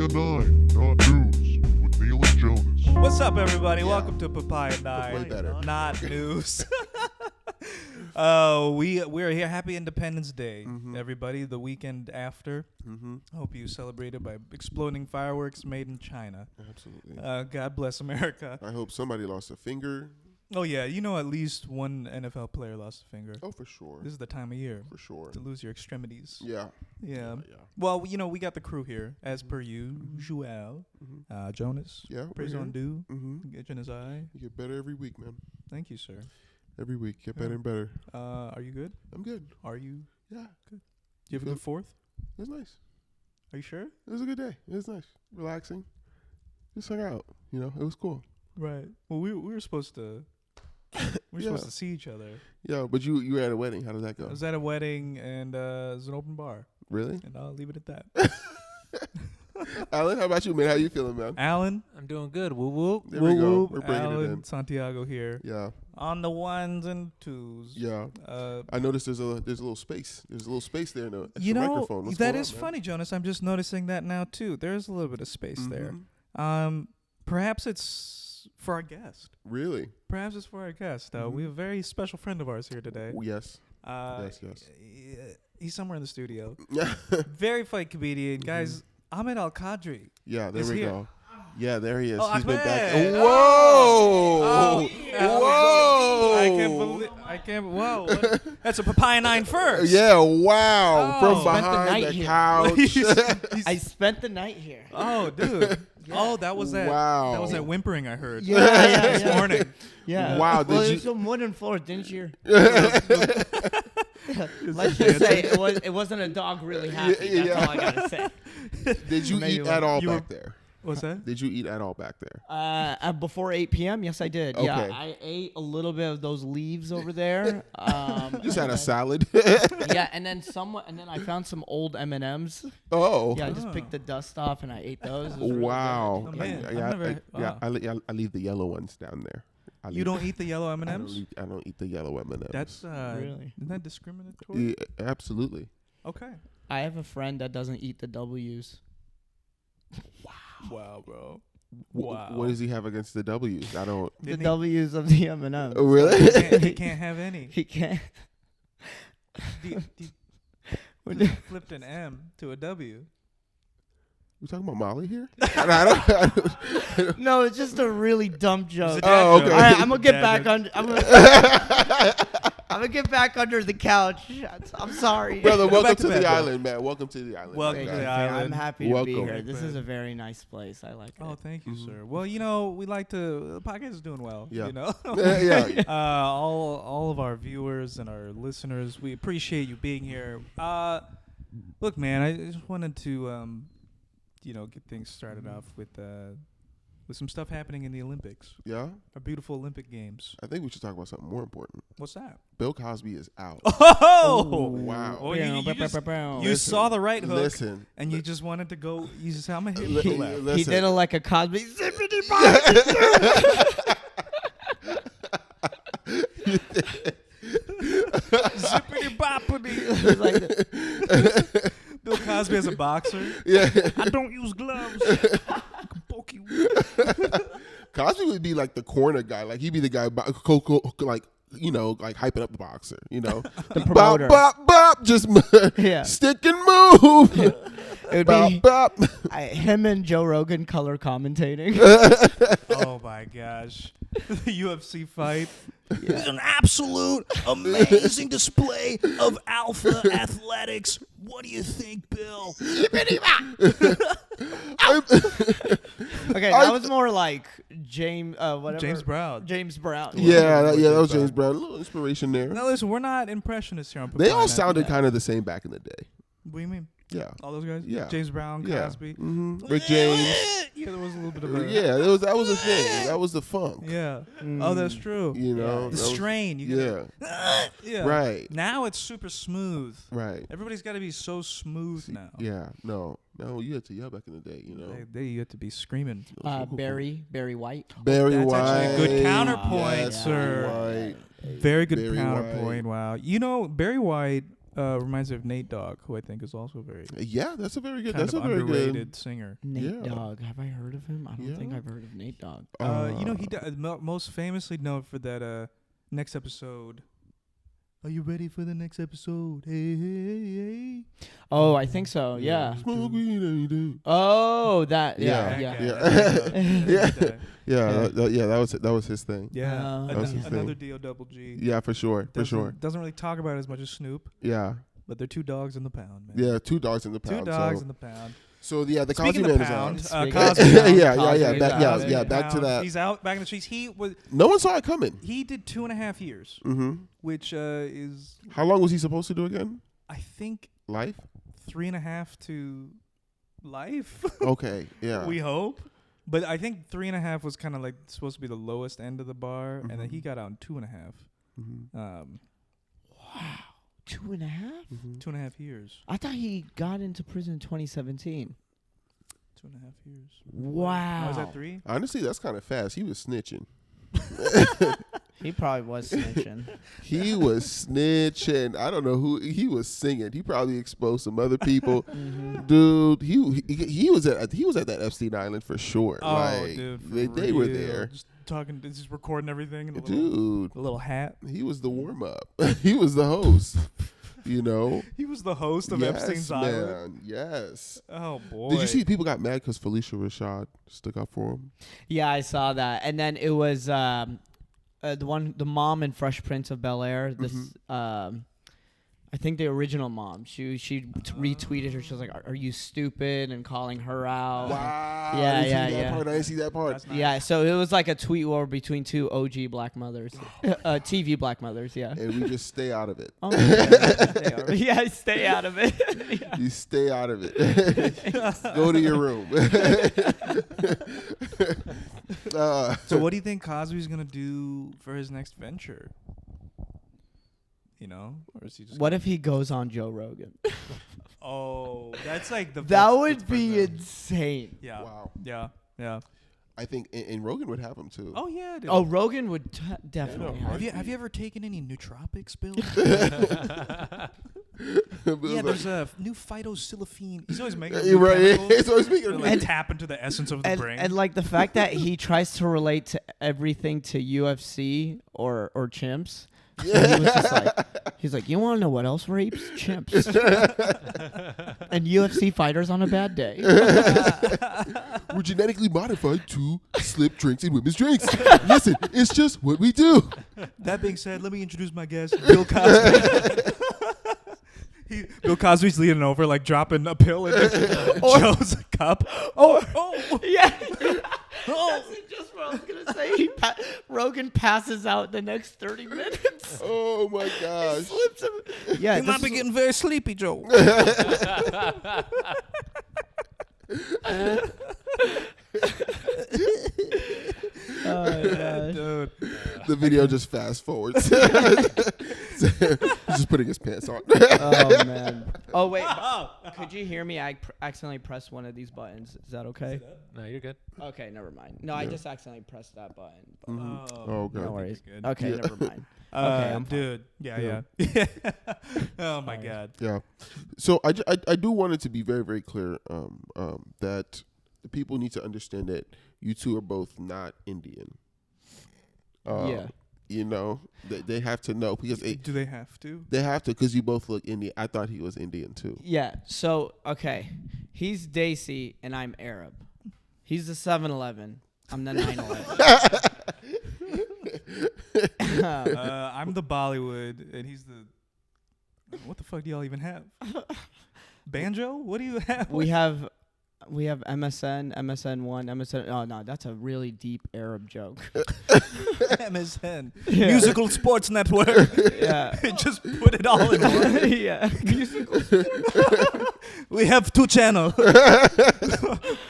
Papaya 9, not news, with Neel and Jonas. What's up, everybody? Welcome to Papaya 9. Way better. Not news. We're here. Happy Independence Day, everybody. The weekend after. Hope you celebrated by exploding fireworks made in China. Absolutely. God bless America. I hope somebody lost a finger. Oh, yeah. You know at least one NFL player lost a finger. Oh, for sure. This is the time of year. For sure. To lose your extremities. Yeah. Yeah. Well, you know, we got the crew here, as per usual. Jonas. Yeah. Presendieu. Jonas. You get better every week, man. Thank you, sir. Every week. Get better and better. Are you good? I'm good. Are you? Yeah. Good. Do you have a good fourth? It was nice. Are you sure? It was a good day. It was nice. Relaxing. Just hung out. You know, it was cool. Right. Well, we were supposed to. We were supposed to see each other. Yeah, but you were at a wedding. How did that go? I was at a wedding, and it was an open bar. Really? And I'll leave it at that. Alan, how about you, man? How you feeling, man? Alan? I'm doing good. Woo woo. There we go. We're bringing Alan it in. Santiago here. Yeah. On the ones and twos. Yeah. I noticed there's a little space. There's a little space there in the You know, microphone. What's that going is on, funny, Jonas. I'm just noticing that now, too. There's a little bit of space there. Perhaps it's for our guest. Really? Perhaps it's for our guest. We have a very special friend of ours here today. Yes. Yes. He's somewhere in the studio. Yeah. Very funny comedian. Guys, Ahmed Al Kadri. Yeah, there is we here. go. Yeah, there he is. Oh, He's been back. Ahmed. Whoa! Oh, yeah. Whoa! I can't. Whoa! That's a Papaya 9 first. Yeah, wow. Oh. From Spent the behind night the here. couch. I spent the night here. Oh, dude. Oh, that was that. Wow. That was that whimpering I heard. Yeah, This morning. Yeah. Wow, Well, did you- there's some wooden floors, didn't you? Let's just say it wasn't a dog really happy. That's all I gotta say. Did you Maybe eat at all you were- back there? What's that? Did you eat at all back there? Before 8 p.m., yes, I did. Okay. Yeah, I ate a little bit of those leaves over there. Just had a salad. Yeah, and then I found some old M&Ms. Oh. Yeah, I just picked the dust off and I ate those. It was really Wow. good. Man, I've Yeah, never- wow. I leave the yellow ones down there. You don't eat the yellow M&Ms? I don't eat the yellow M&Ms. That's Really? Isn't that discriminatory? Yeah, absolutely. Okay. I have a friend that doesn't eat the W's. Wow, bro. Wow. What does he have against the W's? I don't. The Didn't he- W's of the M&Ms. Oh, really? He can't have any. He can't. He flipped an M to a W. We talking about Molly here? I don't. No, it's just a really dumb joke. It's a dad Oh, joke. okay. All right, I'm gonna get Dad back joke. under. I'm gonna get back under the couch. I'm sorry. Brother, welcome back to to bed, the bro. island, man. Welcome to the island. Welcome Thank to you, the man. island. I'm happy to be Welcome. here. This is a very nice place. I like it. Oh, thank you, sir. Well, you know, we like to. The podcast is doing well. Yeah. You know. Yeah. All of our viewers and our listeners, we appreciate you being here. Look, man, I just wanted to, get things started off with some stuff happening in the Olympics, Yeah. our beautiful Olympic Games. I think we should talk about something more important. What's that? Bill Cosby is out. Oh, Wow. Well, you saw the right hook, Listen. and you just wanted to go. You just, I'm gonna hit Li- the left. listen. He did it like a Cosby. Zippity Zippity boppity. Bill Cosby as a boxer. Yeah. I don't use gloves. I can poke you. Cosby would be like the corner guy. Like he'd be the guy, like hyping up the boxer. You know, The promoter. Bop, bop, bop. Just Yeah. stick and move. It would Bop, be bop. him and Joe Rogan color commentating. Oh my gosh. The UFC fight. It's an absolute amazing display of alpha athletics. What do you think, Bill? Okay, that was more like James Brown. James Brown. Yeah, that was James Brown. A little inspiration there. Now listen, we're not impressionists here on They all Papaya. sounded kind of the same back in the day. What do you mean? Yeah. All those guys? Yeah. James Brown, Yeah. Cosby. Rick James. Yeah, there was a little bit of a... Yeah, that was a thing. That was the funk. Yeah. Oh, that's true. You know, The that was- strain. You Yeah. yeah. Right. Now it's super smooth. Right. Everybody's got to be so smooth now. Yeah. No, you had to yell back in the day. You know. They used to be screaming. Barry White. Barry That's White. actually a good counterpoint, Yes, sir. Barry White. Very good Barry counterpoint. Wow. You know, Barry White reminds me of Nate Dogg, who I think is also very Yeah, that's a very good. kind That's of a very underrated good. singer. Nate Yeah. Dogg. Have I heard of him? I don't think Yeah. I've heard of Nate Dogg. You know, he most famously known for that next episode. Are you ready for the next episode? Hey, hey, hey. Oh, I think so. Yeah. Smoke weed every day. Oh, that. Yeah. Yeah. Yeah. Yeah, that was his thing. Yeah, That was his another thing. double G. Yeah, for sure, for sure. Doesn't really talk about it as much as Snoop, Yeah, but they're 2 dogs in the pound, man. yeah, 2 dogs in the 2 pound. dogs so, in the pound. so yeah, the Speaking Cosby of Man pound, is out. Cosby yeah, Pound. yeah, Cosby yeah, Pound. yeah. Back to that. He's out back in the streets. He was. No one saw it coming. He did 2.5 years, Mm-hmm. which is, How long was he supposed to do again? I think, Life? 3.5 to life. Okay, yeah. We hope. But I think 3.5 was kind of like supposed to be the lowest end of the bar, and then Mhm. he got out in 2.5. Mm-hmm. Wow. 2.5? Mm-hmm. 2.5 years. I thought he got into prison in 2017. 2.5 years. Wow. Oh, was that 3? Honestly, that's kind of fast. He was snitching. He probably was snitching. He was snitching. I don't know who he was singing. He probably exposed some other people. Mhm. Dude, he was at that Epstein Island for sure. Oh, like, dude, for they were real. there. Just talking, just recording everything in a Dude, little hat. he was the warm up. He was the host. You know? He was the host of Epstein's Island. Man. Yes. Oh boy! Did you see people got mad because Felicia Rashad stuck up for him? Yeah, I saw that. And then it was the mom in Fresh Prince of Bel-Air. This I think the original mom. She retweeted her. She was like, "Are you stupid?" and calling her out. Wow. Yeah, I didn't yeah, see that yeah. part. I didn't see that part. That's nice. Yeah, so it was like a tweet war between 2 OG black mothers, TV black mothers. Yeah. And we just stay out of it. Oh, yeah, stay out of it. Yeah. You stay out of it. Go to your room. So, what do you think Cosby's gonna do for his next venture? You know, or is he just? What if he goes on Joe Rogan? Oh, that's like the. That that's would for be the- insane. Yeah. Wow. Yeah. Yeah. I think and Rogan would have him too. Oh yeah. Dude. Oh, Rogan would definitely Yeah, have. Have you ever taken any nootropics, Bill? Bill's Yeah, like, there's a new phytosilifine. He's always making you're new right. chemicals He's always speaking. to, like, tap into the essence of the brain. And like the fact that he tries to relate to everything to UFC or chimps. So he was just like, he's like, you want to know what else rapes? Chimps. And UFC fighters on a bad day. We're genetically modified to slip drinks in women's drinks. Listen, it's just what we do. That being said, let me introduce my guest, Bill Cosby. Bill Cosby's leaning over, like dropping a pill in Joe's cup. Oh, Yeah. That's just what I was going to say. Rogan passes out the next 30 minutes. Oh my gosh. Slips him. Yeah. you might be getting very sleepy, Joe. Dude. The video just fast forwards. He's just putting his pants on. Oh, man. Oh, wait. Could you hear me? I accidentally pressed one of these buttons. Is that okay? No, you're good. Okay, never mind. No, I just accidentally pressed that button. Oh, No God. worries. good. Okay, Yeah. never mind. Okay, I'm fine. Dude. Yeah. Oh my God. Yeah. So I do want it to be very, very clear that the people need to understand that you two are both not Indian. Yeah. You know, they have to know because Do they have to? they have to because you both look Indian. I thought he was Indian too. Yeah. So, okay. He's Desi and I'm Arab. He's the 7-Eleven. I'm the 9/11. I'm the Bollywood, and he's the. What the fuck do y'all even have? Banjo? What do you have? We have MSN, MSN1, MSN. Oh no, that's a really deep Arab joke. MSN. Yeah. Musical Sports Network. Yeah. Just put it all in one. Yeah. We have 2 channels.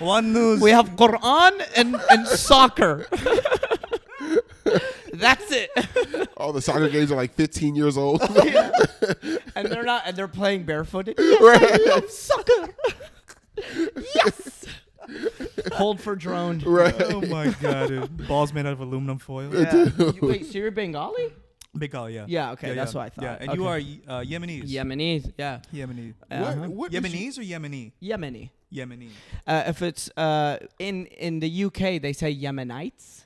One news. We have Quran and soccer. That's it. All the soccer games are like 15 years old. Yeah. And they're not, and they're playing barefooted. Yes, I love soccer. Yes. Hold for drone. Right. Oh my God, dude. Balls made out of aluminum foil. Yeah. Wait, so you're Bengali? Bengali, yeah. Yeah, okay, that's what I thought. Yeah, and Okay. you are Yemenis. Yemenis, yeah. Yemeni. What is Yemenis or Yemeni? Yemeni. Yemeni. If it's in the UK, they say Yemenites,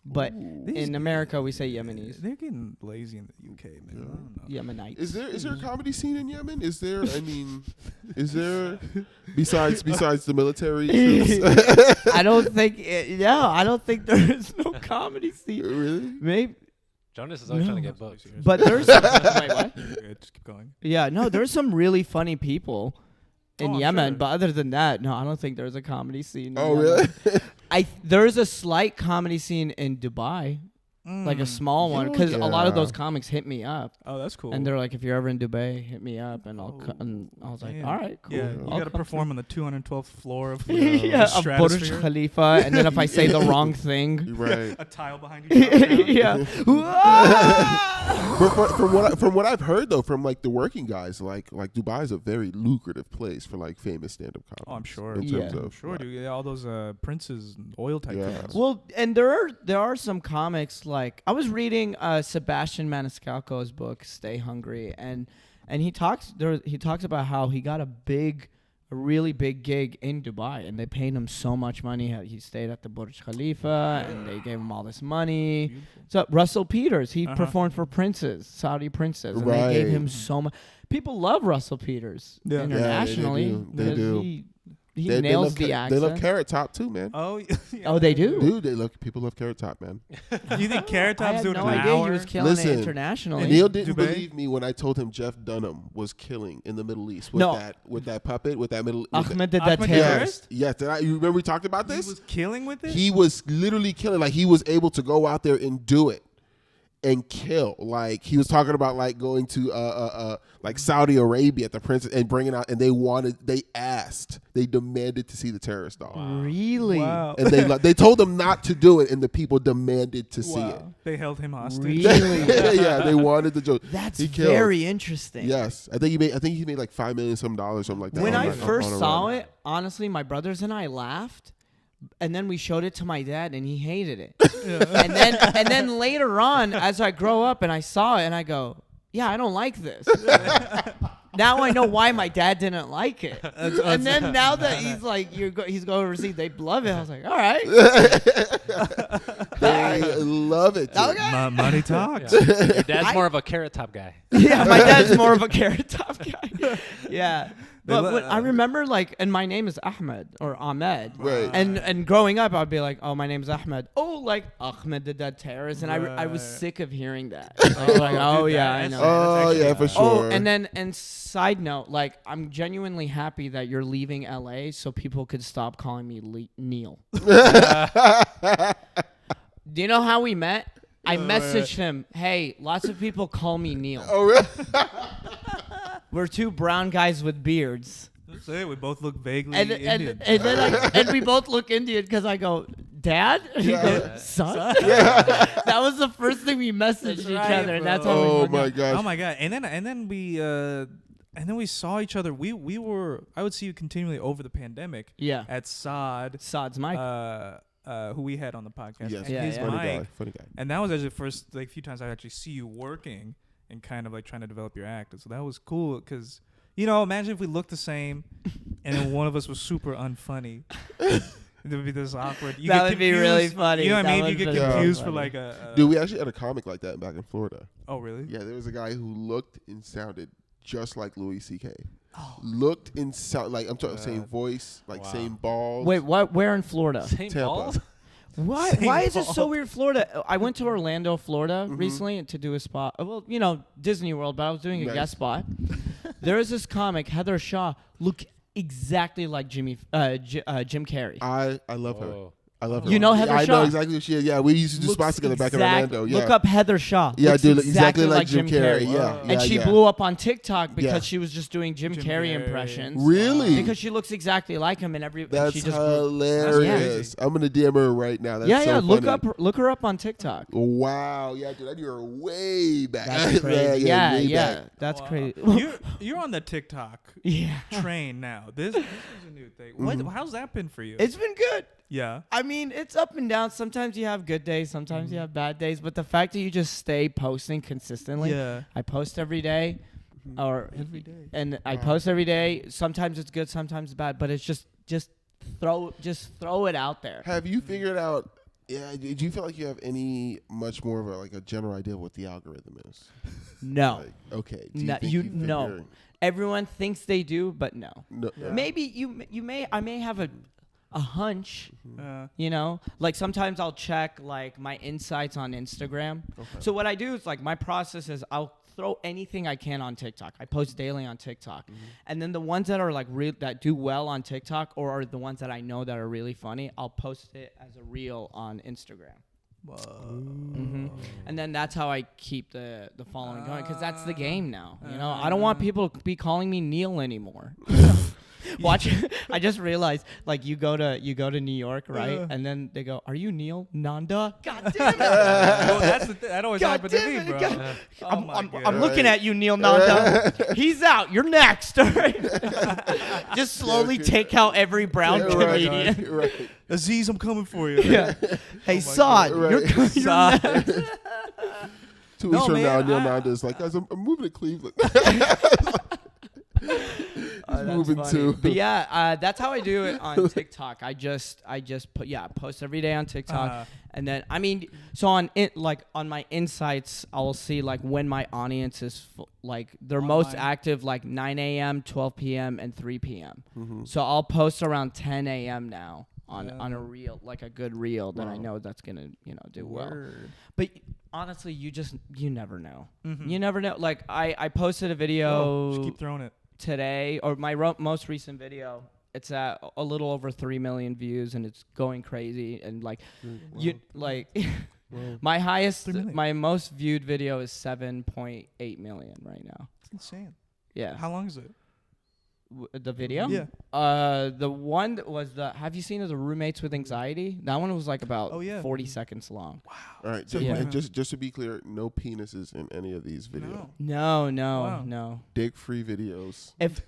but in America we say Yemenis. They're getting lazy in the UK, man. I don't know. Yemenites. Is there a comedy scene in Yemen? Is there? I mean, is there besides the military troops? I don't think. I don't think there is no comedy scene. Really? Maybe, Jonas is always trying to get booked. but there's. Wait, what? Okay, just keep going. Yeah, no, there's some really funny people in Oh, I'm Yemen, sure. but other than that, no, I don't think there's a comedy scene. in Oh, Yemen. really? There's a slight comedy scene in Dubai, like a small one, because a lot of Yeah. those comics hit me up, Oh, that's cool. and they're like, if you're ever in Dubai, hit me up, and and I was like, Man. all right, cool. Yeah, I'll you got to come perform on the 212th floor of yeah, of Burj stratosphere. Khalifa, and then if I say the wrong thing, Right. A tile behind you. yeah. But from what I've heard though, from like the working guys, like Dubai is a very lucrative place for like famous stand-up comedies. Oh, I'm sure. In terms Yeah. of Sure, like, dude. Yeah, all those princes and oil Yeah. tycoons. Well, and there are some comics, like I was reading Sebastian Maniscalco's book Stay Hungry, and he talks about how he got a really big gig in Dubai, and they paid him so much money. He stayed at the Burj Khalifa, and they gave him all this money. Beautiful. So Russell Peters, he Uh-huh. performed for princes, Saudi princes, and they gave him Right. so much. People love Russell Peters Yeah. Yeah, they internationally. do. They because do. He They nails love the accent. They love Carrot Top too, man. Oh, yeah, Oh, they do? Dude, people love Carrot Top, man. You think Carrot I Top's had doing no an idea hour? he was killing Listen, it internationally. Neel didn't Dubai? believe me when I told him Jeff Dunham was killing in the Middle East with No. that puppet with that middle. Ahmed did that Ahmed terrorist. Yes. You remember we talked about He this? was killing with it? He was literally killing. Like he was able to go out there and do it and kill. Like he was talking about like going to like Saudi Arabia at the prince and bringing out, and they demanded to see the terrorist dog. Really? Wow. And they told them not to do it, and the people demanded to see it. They held him hostage. Really? Yeah, they wanted to do. That's He killed. very interesting. Yes, I think he made like $5 million some dollars, something like that. When on I a- first on a saw run. it, honestly, my brothers and I laughed, and then we showed it to my dad, and he hated it. and then later on, as I grow up and I saw it, and I go, "Yeah, I don't like this." Now I know why my dad didn't like it. And then now that he's like, he's going overseas, they love it. I was like, all right. They love it. dude. Okay. Money talks. Your dad's more of a Carrot Top guy. Yeah, my dad's more of a Carrot Top guy. Yeah. They But lo- what I remember, like, and my name is Ahmed or Ahmed. Right. And growing up, I'd be like, oh, my name's Ahmed. Oh, like, Ahmed did that terrorist. And I was Right. sick of hearing that. I was like, oh, dude, yeah, I that's- know. Oh That's yeah, actually- for sure. Oh, and side note, like, I'm genuinely happy that you're leaving LA so people could stop calling me Neel. Do you know how we met? I messaged him, hey, lots of people call me Neel. Oh really? We're two brown guys with beards. That's it. We both look vaguely And Indian. and we both look Indian because I go, Dad? And he Yeah. goes, Son? That was the first thing we messaged each right, other, and that's how we Oh hung my out. gosh. Oh my god! And then we saw each other. We were. I would see you continually over the pandemic Yeah. at Sod, Sod's mic. who we had on the podcast. Yes, and Yeah, his yeah. mic. funny guy. And that was actually the first like few times I actually see you working and kind of like trying to develop your act. And so that was cool because imagine if we looked the same, and then one of us was super unfunny. There would be this awkward. You That get would be confused. really funny. You know what That I mean? would You get be really confused for funny. like a. Dude, we actually had a comic like that back in Florida. Oh really? Yeah, there was a guy who looked and sounded just like Louis C.K. Oh. Looked and sound like I'm talking same voice, like Wow. same balls. Wait, what? Where in Florida? Same Tampa. balls? Why? Same Why is it ball. so weird, Florida? I went to Orlando, Florida, recently to do a spot. Well, Disney World, but I was doing a Nice. guest spot. There is this comic, Heather Shaw, look exactly like Jim Carrey. I love her. Whoa. I love her. You know Heather I Shaw? know exactly who she is. Yeah, we used to do spots together back in Orlando. Yeah. Look up Heather Shaw. Yeah, Looks dude, look exactly like Jim Carrey. Whoa. Yeah, And yeah, she yeah. blew up on TikTok because Yeah. she was just doing Jim Jim Carrey Carrey. impressions. Really? Because she looks exactly like him, and That's she just hilarious. I'm gonna DM her right now. That's yeah, so yeah. funny. Look her up on TikTok. Wow, yeah, dude, I knew her way back. That's crazy. yeah, way yeah, back. that's Wow. crazy. You're on the TikTok Yeah. train now. This is a new good thing. What? How's that been for you? It's been good. Yeah. I mean, it's up and down. Sometimes you have good days. Sometimes you have bad days. But the fact that you just stay posting consistently. Yeah. I post every day. Or Every day. And I post every day. Sometimes it's good. Sometimes it's bad. But it's just throw it out there. Have you figured out? Yeah. Do you feel like you have much more of a general idea of what the algorithm is? No. Like, okay. Do No, think you figure- no. Everyone thinks they do, but no. No. Yeah. Maybe I may have a hunch, Yeah. like sometimes I'll check like my insights on Instagram. Okay. So what I do is like my process is I'll throw anything I can on TikTok. I post daily on TikTok. And then the ones that are like that do well on TikTok or are the ones that I know that are really funny, I'll post it as a reel on Instagram. Whoa. And then that's how I keep the following going because that's the game now. I don't want people to be calling me Neel anymore. Watch. I just realized, like, you go to New York, right? And then they go, "Are you Neel Nanda?" God damn it! Well, that always God happened to damn me, it, bro. God. Oh my I'm God. looking at you, Neel Nanda. He's out. You're next. All right? Just slowly take out every brown comedian. Right. Aziz, I'm coming for you. Yeah. Hey, my Saad, God. you're Right. next. 2 weeks No, from man, now, Neil I- Nanda's like, guys, I'm moving to Cleveland. That's moving funny. too. But yeah, that's how I do it on TikTok. I just post every day on TikTok, and then so on my insights, I'll see like when my audience is like they're most Online. active, like 9 a.m., 12 p.m., and 3 p.m. So I'll post around 10 a.m. now on a reel, like a good reel that I know that's gonna do well. Word. But honestly, you never know. You never know. Like I posted a video Just keep throwing it. today, or my most recent video, it's at a little over 3 million views and it's going crazy. And like my most viewed video is 7.8 million right now. It's insane. Yeah. How long is it? The video? Yeah. The one that was have you seen the roommates with anxiety? That one was like about 40 seconds long. All right. So, And just to be clear, no penises in any of these videos. No. No. Wow. Dick-free videos. If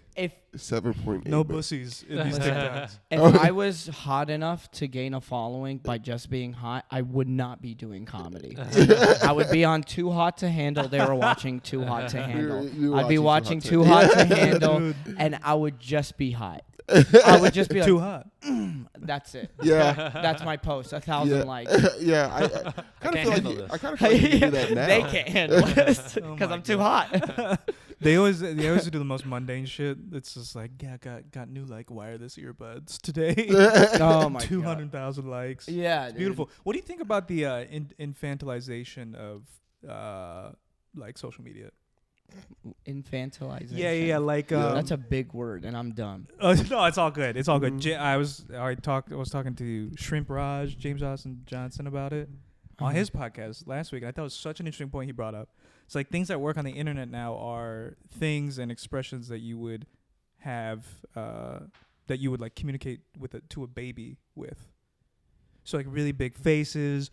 7.8. No million. bussies in these TikToks. If I was hot enough to gain a following by just being hot, I would not be doing comedy. I would be on Too Hot to Handle. They were watching Too Hot to Handle. You were I'd be watching watching Too Hot to Handle, and I would just be hot. I would just be like, Too hot. that's it. Yeah. That's my post. 1,000 likes. Yeah. I kind of feel like handle I kind of feel like you do that now. They can't handle this Oh because my I'm too hot. They always do the most mundane shit. It's just like, yeah, got new like wireless earbuds today. Oh my god. 200,000 likes. Yeah, It's beautiful. What do you think about the infantilization of like social media? Infantilization. Yeah. Like That's a big word, and I'm dumb. no, it's all good. It's all good. I was talking to Shrimp Raj, James Austin Johnson about it on his podcast last week. And I thought it was such an interesting point he brought up. It's like things that work on the internet now are things and expressions that you would have that you would like communicate to a baby with. So like really big faces,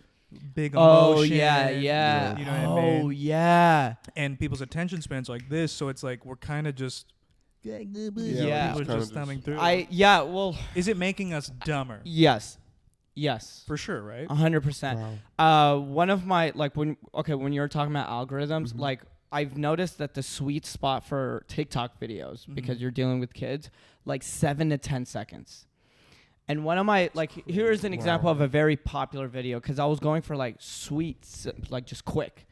big emotion. Oh yeah. You know what I mean? Oh yeah. And people's attention spans like this, so it's like we're kind of just Yeah. people are kinda just thumbing through. Well, Is it making us dumber? yes. For sure, right? 100%. One of my when you were talking about algorithms, like I've noticed that the sweet spot for TikTok videos, because you're dealing with kids, like 7 to 10 seconds. And one of my here's an example of a very popular video, because I was going for like sweets, like just quick.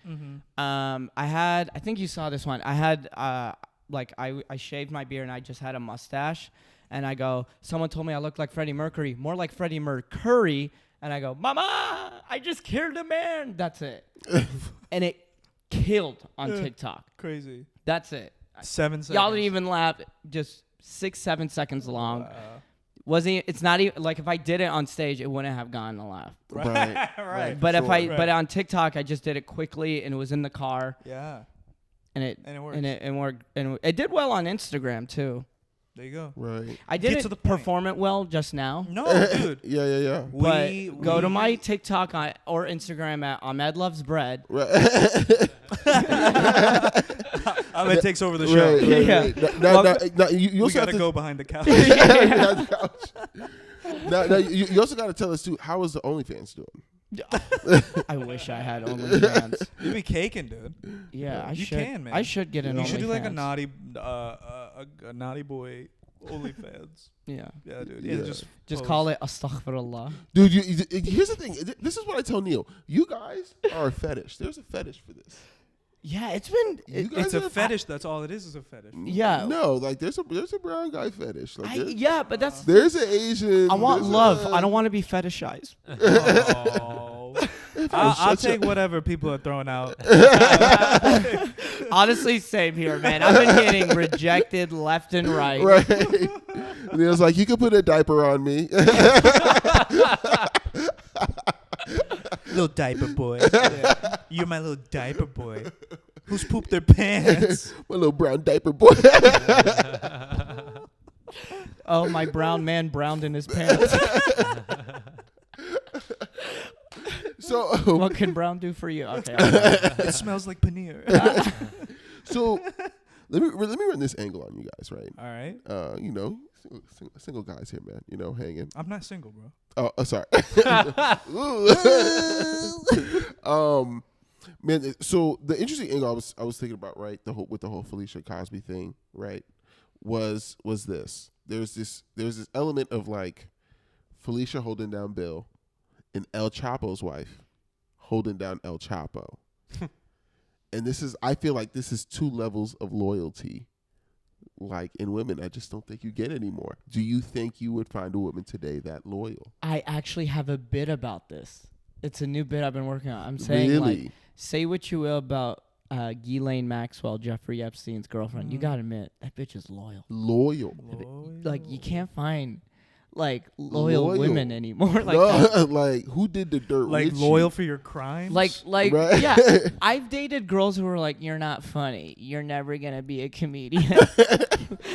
I think you saw this one. I had I shaved my beard and I just had a mustache. And I go, someone told me I looked like Freddie Mercury, more like Freddie Mercury. And I go, Mama, I just killed a man. That's it. And it killed on TikTok. Crazy. That's it. 7 seconds. Y'all didn't even laugh. Just 6-7 seconds long. It's not even like if I did it on stage, it wouldn't have gotten a laugh. Right. Right. But Sure. but on TikTok, I just did it quickly and it was in the car. Yeah. And it works. and it worked. And it did well on Instagram too. There you go. Right. I Get didn't to the point. perform it well just now. No, dude. Yeah. But go to my TikTok or Instagram at Ahmed Loves Bread. Right. Ahmed takes over the show. Right. Yeah. Now, you We also gotta have to go behind the couch. now, you also got to tell us too. How is the OnlyFans doing? I wish I had OnlyFans. You be caking, dude. Yeah, I You should. can, man. I should get an You OnlyFans. should do like a naughty boy OnlyFans. Yeah. Yeah, dude. Yeah. Just Just post. call it astaghfirullah. Dude, here's the thing. This is what I tell Neel. You guys are a fetish. There's a fetish for this. Yeah, it's been. You guys It's a have- fetish. That's all it is a fetish. Yeah. No, like there's a brown guy fetish. Like Yeah, but that's. there's an Asian. I want there's love. a- I don't want to be fetishized. Oh. I'll Shut take whatever people are throwing out. Honestly, same here, man. I've been getting rejected left and right. Right. And he was like, "You can put a diaper on me." Little diaper boy. Yeah. You're my little diaper boy. Who's pooped their pants? My little brown diaper boy. Oh, my brown man browned in his pants. So, What can brown do for you? Okay. It smells like paneer. so let me run this angle on you guys, right? All right. You know, single guys here, man. You know, hanging. I'm not single, bro. Oh, sorry. Man. So the interesting angle I was thinking about, right, with the whole Felicia Cosby thing, right, was this. There's this element of like Felicia holding down Bill, and El Chapo's wife holding down El Chapo, and I feel like this is two levels of loyalty. Like in women, I just don't think you get anymore. Do you think you would find a woman today that loyal? I actually have a bit about this. It's a new bit I've been working on. I'm saying, like, say what you will about Ghislaine Maxwell, Jeffrey Epstein's girlfriend. You gotta admit, that bitch is loyal. Loyal. Like, you can't find, like, loyal women anymore. Like, No, like who did the dirt? Like with loyal you? for your crimes? Like, Right. yeah. I've dated girls who were like, "You're not funny. You're never gonna be a comedian."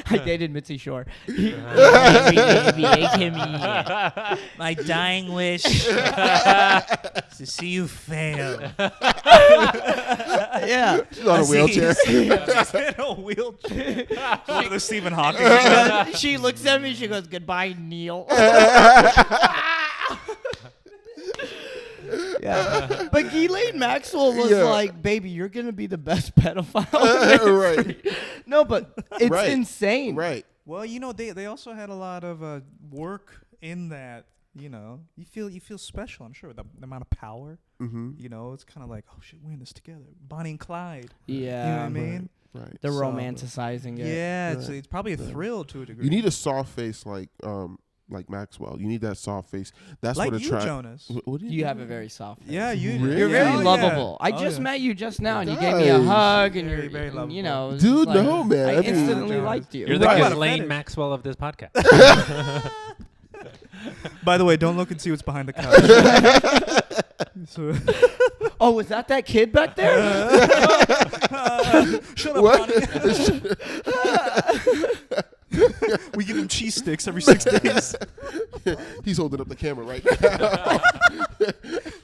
I dated Mitzi Shore. You're never gonna be a comedian. my dying wish is to see you fail. Yeah. She's on a wheelchair. She's in a wheelchair. One of the Stephen Hawking. She looks at me. She goes, "Goodbye, Neel." Yeah. But Ghislaine Maxwell was like, "Baby, you're gonna be the best pedophile." Right. No, but it's Right. insane. Right. Well, you know, they also had a lot of work in that. You know, you feel special. I'm sure with the amount of power. Mm-hmm. You know, it's kind of like, oh shit, we're in this together, Bonnie and Clyde. Yeah. You know what I mean? Right. They're So- romanticizing it. Yeah, Right. it's probably a thrill to a degree. You need a soft face like Maxwell. You need that soft face. That's like what you, attracts. Jonas. What do You have a very soft face. Yeah, you. Really? You're yeah, very oh, yeah. lovable. I Oh, just yeah. met you just now, and you gave me a Guys. hug, and Very, you're, very and, you lovable. know, it's Dude, just like, no, man. I I mean- instantly Jonas. liked you. You're the Right. Ghislaine Fetish. Maxwell of this podcast. By the way, don't look and see what's behind the couch. So- Oh, was that kid back there? Shut up, What? Bonnie. We give him cheese sticks every 6 days. He's holding up the camera right now.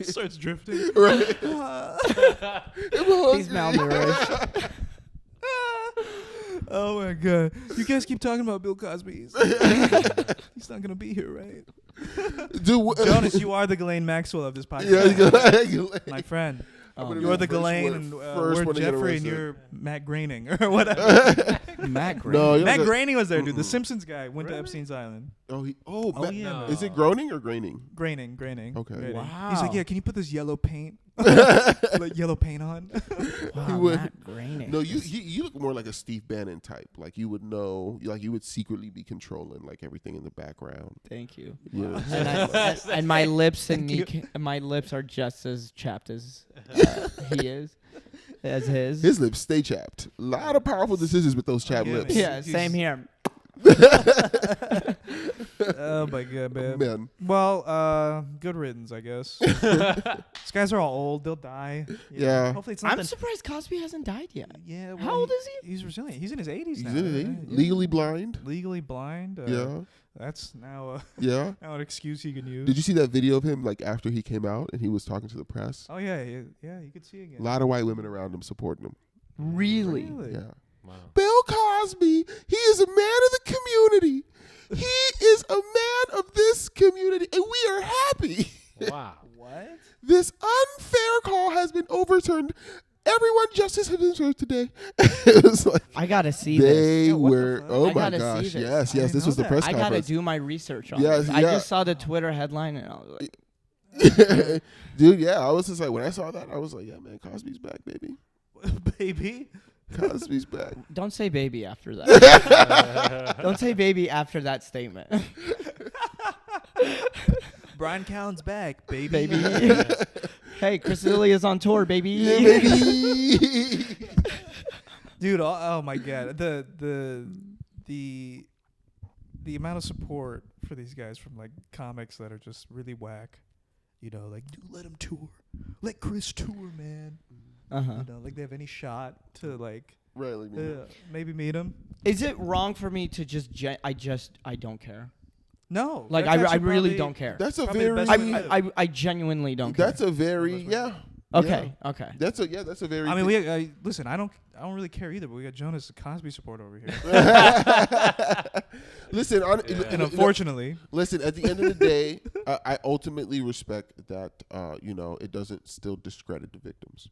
Starts drifting. Right. He's malnourished. Oh my god! You guys keep talking about Bill Cosby. He's not gonna be here, right? Dude, Jonas, you are the Ghislaine Maxwell of this podcast, Yeah, my friend. Oh, You're the First Ghislaine, one- and first we're one to get Jeffrey, and arrested. you're Matt Groening or whatever. Matt Gray. No, you're Matt like a- Groening was there, dude. The Simpsons guy went to Epstein's Island. Oh, yeah, Is it groaning or graining? Groening. Okay. Groening. Wow. He's like, yeah, can you put this yellow paint, like yellow paint on? Wow, would- Matt Groening. No, you look more like a Steve Bannon type. Like you would know, like you would secretly be controlling like everything in the background. Thank you. Yeah. And my lips my lips are just as chapped as he is, as his. His lips stay chapped. A lot of powerful decisions with those chapped Yeah, lips. man. Yeah, same here. Oh my god, man. Man. Well, good riddance, I guess. These guys are all old; they'll die. You Yeah. know. Hopefully, it's not. I'm surprised Cosby hasn't died yet. Yeah. How old is he? He's resilient. He's in his 80s He's now. in it, right? eh? Legally blind. Legally blind. Yeah. That's now Yeah. an excuse he can use. Did you see that video of him like after he came out and he was talking to the press? Oh yeah, yeah. You could see again. A lot of white women around him supporting him. Really? Really? Yeah. Wow. Bill Cosby, he is a man of the community. He is a man of this community, and we are happy. Wow. What? This unfair call has been overturned. Everyone, justice has been served today. It was like I gotta see this. they Yeah, what the were. fuck? Oh I my gotta see gosh! this. Yes, I yes. didn't This was know the that. press I gotta conference. do my research on Yes, this. I yeah. just saw the Twitter headline and I was like, Dude, yeah, I was just like, when I saw that, I was like, yeah, man, Cosby's back, baby. Baby? Cosby's back. don't say baby after that. Don't say baby after that statement. Brian Callen's back, baby. Baby. Hey, Chris Lilly is on tour, baby. Yeah, baby. Dude, oh my god. The amount of support for these guys from like comics that are just really whack. You know, like, dude, let him tour. Let Chris tour, man. Uh-huh. You know, like they have any shot to like Right, like me. maybe meet him. Is it wrong for me to just I don't care? No. Like that's I actually really probably- don't care. That's a Probably the very. best way to live. I genuinely don't care. That's a very Okay. yeah. Okay. That's a That's a very. I mean, listen. I don't really care either. But we got Jonas Cosby support over here, Listen, and unfortunately, listen. At the end of the day, I ultimately respect that. It doesn't still discredit the victims.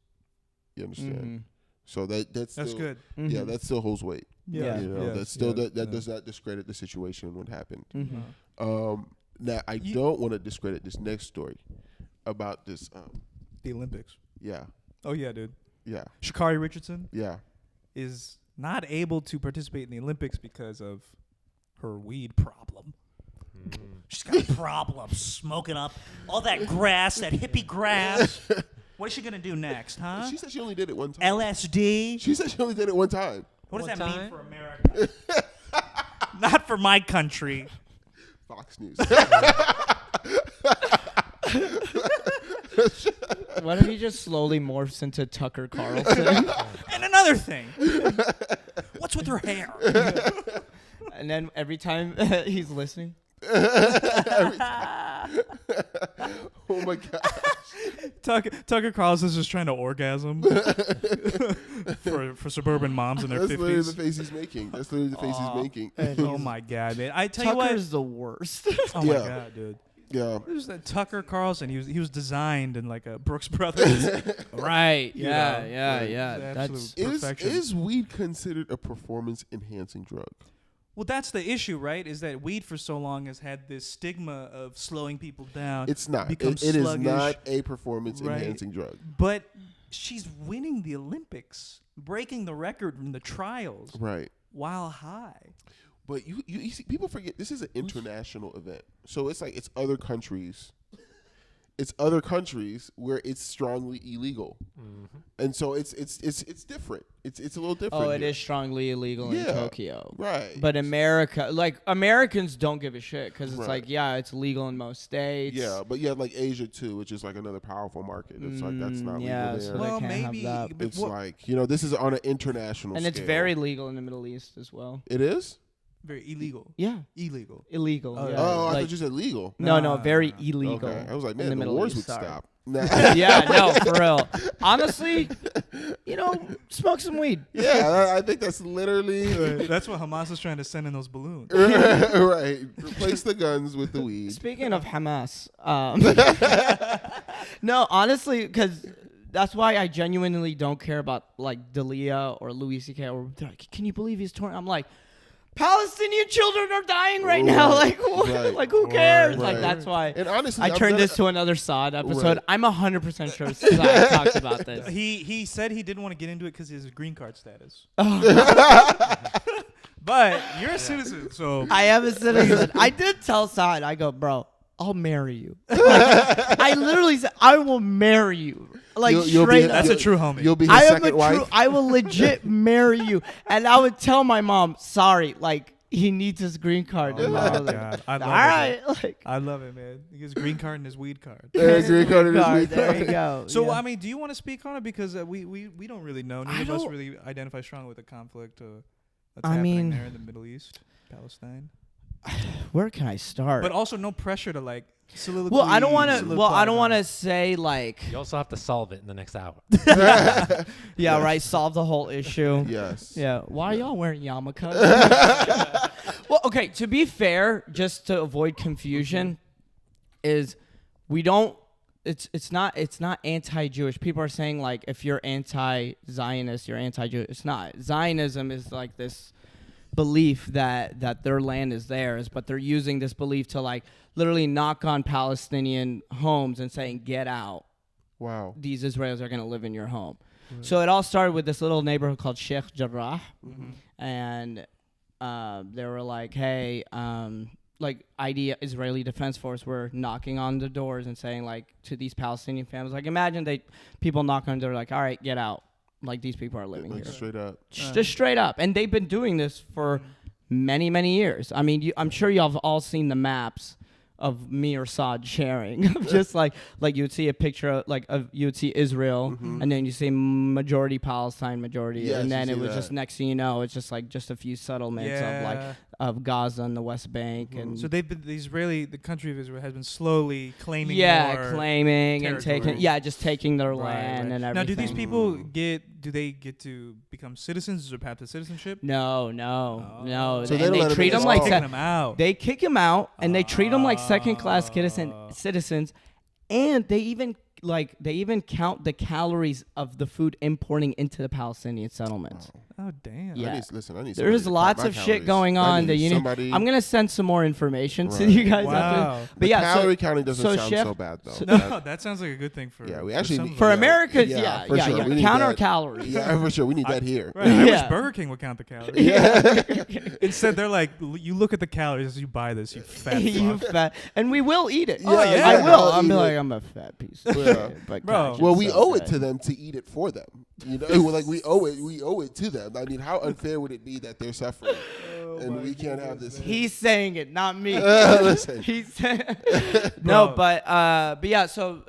You understand? Mhm. So that's that's still, good. Mhm. Yeah, that still holds weight. Yeah. You know, yes, that's still yes, that yeah. does not discredit the situation when what happened. Mhm. Now I don't want to discredit this next story about this. The Olympics. Yeah, Oh yeah, dude. yeah, Sha'Carri Richardson yeah. is not able to participate in the Olympics because of her weed problem. She's got problems smoking up all that grass, that hippie grass. What is she gonna do next, huh? She said she only did it one time. LSD. She said she only did it one time. What does One that mean time? for America? Not for my country. Fox News. What if he just slowly morphs into Tucker Carlson? And another thing. What's with her hair? And then every time he's listening, Oh my god. Tucker Carlson's just trying to orgasm for suburban moms in their That's literally the 50s. face he's making. That's literally the face he's making. Oh my god, man! I tell you what. Tucker's the worst. Oh my Yeah. god, dude. Yeah. It was that Tucker Carlson. He was designed in like a Brooks Brothers. Right. You Yeah. know, Yeah. right. Yeah. It's That's absolute perfection. Is weed considered a performance enhancing drug? Well, that's the issue, right? Is that weed for so long has had this stigma of slowing people down. It's not. Become It is sluggish. not a performance Right. enhancing drug. But she's winning the Olympics, breaking the record in the trials Right. while high. But you see, people forget this is an international event. So it's like it's other countries. It's other countries where it's strongly illegal. And so it's different. It's a little different. Oh, it here. is strongly illegal in Yeah. Tokyo. Right. But America, like Americans don't give a shit because it's Right. like, yeah, it's legal in most states. Yeah, but you have like Asia too, which is like another powerful market. It's like that's not yeah, legal so there. they Well, can't have maybe. that. but It's what- like, this is on an international And it's scale. very legal in the Middle East as well. It is? very illegal. Yeah, Illegal. illegal. Oh, yeah. Oh, I like, thought you said legal. no, Nah, very nah. illegal. Okay. I was like, in man, the Middle wars East, would sorry. stop. Yeah, no, for real. Honestly, smoke some weed. Yeah, I think that's literally That's what Hamas is trying to send in those balloons. right. Replace the guns with the weed. Speaking of Hamas, no, honestly, because that's why I genuinely don't care about like Dalia or Louis C.K. Or they're like, can you believe he's torn? I'm like, Palestinian children are dying right now. Right, Like, what? right, Like, who cares? Like, right. that's why. And honestly, I I'm turned gonna- this to another Sod episode. Right. I'm 100% sure Sod talked about this. He said he didn't want to get into it because of his green card status. Oh. But you're a citizen, so I am a citizen. I did tell Sod, I go, bro, I'll marry you. Like, I literally said, I will marry you. Like, You'll be straight his- up. that's a true homie. You'll be his I am a second true. wife. I will legit marry you, and I would tell my mom, "Sorry, like he needs his green card." Oh And my I was like, God. I love all it. right, like I love it, man. He gets green card and his weed card. Yeah, green card and his card, weed there card. you go. So yeah. I mean, do you want to speak on it because we don't really know. Neither of us don't- really identify strongly with the conflict that's I happening mean- there in the Middle East, Palestine. where can I start? But also no pressure to like soliloquy. Well, I don't want to. soliloquize Well, I don't on want it. to say like. You also have to solve it in the next hour. Yeah, right. Solve the whole issue. Yes. Yeah. Why are y'all wearing yarmulkes? Well, okay. To be fair, just to avoid confusion, is we don't. It's not anti-Jewish. People are saying like if you're anti-Zionist, you're anti-Jewish. It's not. Zionism is like this belief that their land is theirs, but they're using this belief to like literally knock on Palestinian homes and saying, "Get out. Wow. These Israelis are going to live in your home." So it all started with this little neighborhood called Sheikh Jarrah, and they were like, "Hey, like Israeli Defense Force were knocking on the doors and saying like to these Palestinian families, like imagine people knock on the door like, all right, get out. Like these people are living Like here." straight up. Just straight up. And they've been doing this for many, many years. I mean, I'm sure y'all have all seen the maps of me or Saad sharing. Just like you would see a picture of you would see Israel, and then you see majority Palestine, majority, Yes, and then you it see was that. just next thing you know, it's just like just a few settlements of Gaza and the West Bank, and So they've been the country of Israel has been slowly claiming more claiming and territory. taking, just taking their Right, land right. and everything. Now, do these people do they get to become citizens or path to citizenship? No. So they And don't let 'em treat in them at like all. Kicking them out. They kick them out, and they treat them like second-class citizens, and they even count the calories of the food importing into the Palestinian settlements. Oh damn. Yeah. I need somebody There's to lots count of my shit calories. going I on need that you need. somebody- I'm gonna send some more information to Right. you guys Wow. after. But The yeah, calorie counting doesn't so sound Chef- so bad though. No, that sounds like a good thing for. Yeah, we for actually some need- of for us. America, Yeah, for sure. We need count our that. calories. Yeah, for sure. We need that here. Right, I Yeah. wish Burger King would count the calories. Instead, they're like, you look at the calories as you buy this, you fat You fuck. fat, and we will eat it. Oh, yeah, I will. I'll I'm eat like, it. I'm a fat piece of Yeah. shit, but Bro. gosh, Well, it's we so owe it good. to them to eat it for them. You know, like we owe it to them. I mean, how unfair would it be that they're suffering and we can't have this? He's saying it, not me. Listen. He's saying no, Bro. but yeah. So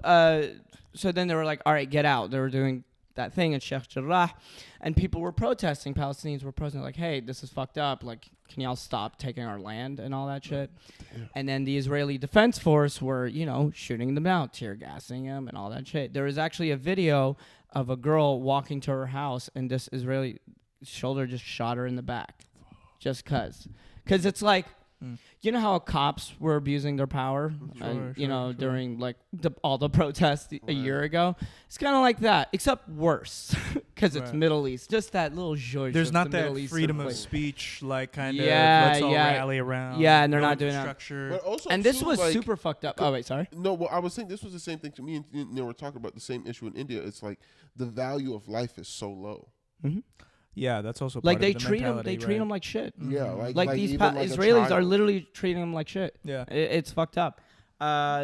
then they were like, all right, get out. They were doing that thing in Sheikh Jarrah, and people were protesting. Palestinians were protesting like, hey, this is fucked up. Like, can y'all stop taking our land and all that shit? And then the Israeli Defense Force were, shooting them out, tear gassing them, and all that shit. There was actually a video of a girl walking to her house, and this Israeli shoulder just shot her in the back, just cause it's like. You know how cops were abusing their power, during like all the protests a year ago? It's kind of like that, except worse, because it's Right. Middle East. Just that little zhuzh. There's of not the that Middle East freedom of place. speech, like kind Yeah, of let's all yeah. rally around. Yeah, and they're no not doing that. infrastructure. But also, And this too, was like, super fucked up. Oh, wait, sorry. No, well, I was saying this was the same thing to me, and they were talking about the same issue in India. It's like the value of life is so low. Yeah, that's also Like part they of the treat them, mentality, they treat right? them like shit. Yeah, Like these even like a Israelis are child. literally treating them like shit. Yeah. It's fucked up.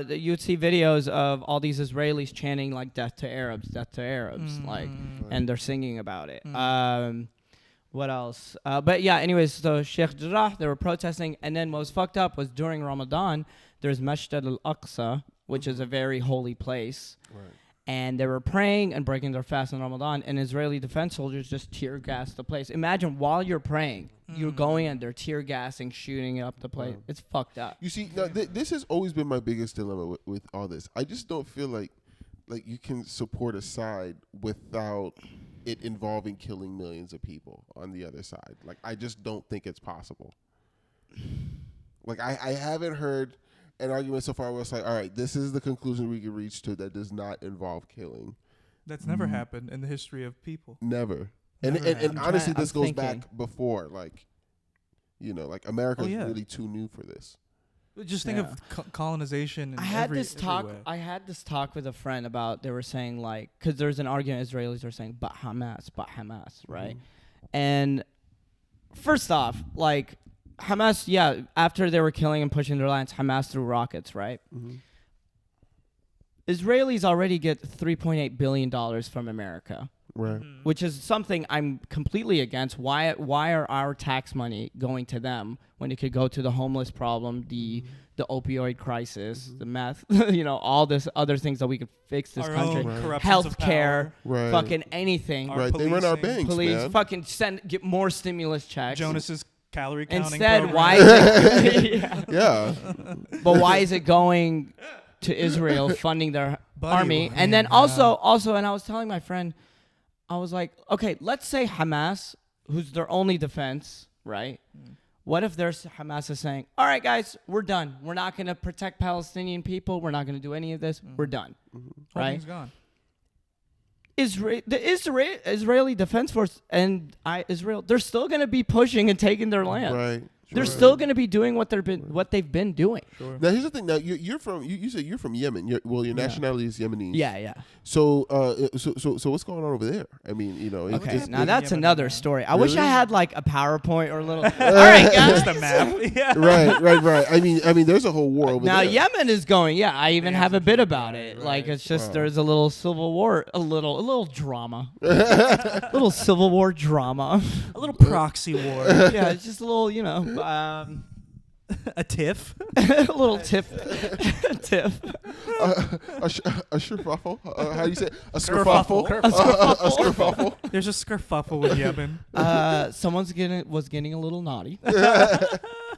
You'd see videos of all these Israelis chanting like "Death to Arabs, Death to Arabs," like, and they're singing about it. What else? But yeah, anyways, so Sheikh Jarrah, they were protesting, and then what was fucked up was during Ramadan, there's Masjid al-Aqsa, which is a very holy place. Right. And they were praying and breaking their fast in Ramadan, and Israeli defense soldiers just tear gassed the place. Imagine while you're praying, you're going and they're tear gassing, shooting up the place. It's fucked up. You see, now, this has always been my biggest dilemma with all this. I just don't feel like you can support a side without it involving killing millions of people on the other side. Like, I just don't think it's possible. Like, I haven't heard an argument so far where it's like, all right, this is the conclusion we can reach to that does not involve killing. That's never happened in the history of people. Never. And Never and happened. honestly, this I'm goes thinking. back before, like, like America's yeah. really too new for this. Just think of colonization. I had this talk with a friend about, they were saying like, because there's an argument, Israelis are saying, but Hamas, right? And first off, like, Hamas, yeah, after they were killing and pushing their lines, Hamas threw rockets, right? Israelis already get $3.8 billion from America, Right. which is something I'm completely against. Why are our tax money going to them when it could go to the homeless problem, the opioid crisis, the meth, all this other things that we could fix this Our country, own corruptions of healthcare, Right. fucking anything. Our Right. They run our policing. banks, Please man. fucking get more stimulus checks. Jonas's calorie counting. Instead, program. why? Is it, yeah. Yeah. But why is it going to Israel, funding their Buddy, army? well, And then yeah. also, and I was telling my friend, I was like, okay, let's say Hamas, who's their only defense, right? What if there's Hamas is saying, all right, guys, we're done. We're not going to protect Palestinian people. We're not going to do any of this. We're done. Whole Right? thing's gone. Israeli Defense Force and Israel, they're still going to be pushing and taking their land. Right. They're Sure. still going to be doing what they've been doing. Sure. Now here's the thing. Now you're from. You said you're from Yemen. Your nationality is Yemeni. Yeah. So so what's going on over there? I mean, Okay, it's- now that's Yemen another now. story. I wish I Really? had like a PowerPoint or a little. All right, guys. Just a map. Yeah. right. I mean, there's a whole war over Now there. Yemen is going. Yeah, I even Yeah, have a some bit shit, about right, it. right. Like it's just Wow. there's a little civil war, a little drama, little civil war drama. A little proxy war. Yeah, it's just a little, A tiff. a little tiff. A skerfuffle. How do you say it? A Skerfuffle. skerfuffle? A skerfuffle. There's a skerfuffle in Yemen. Someone's was getting a little naughty.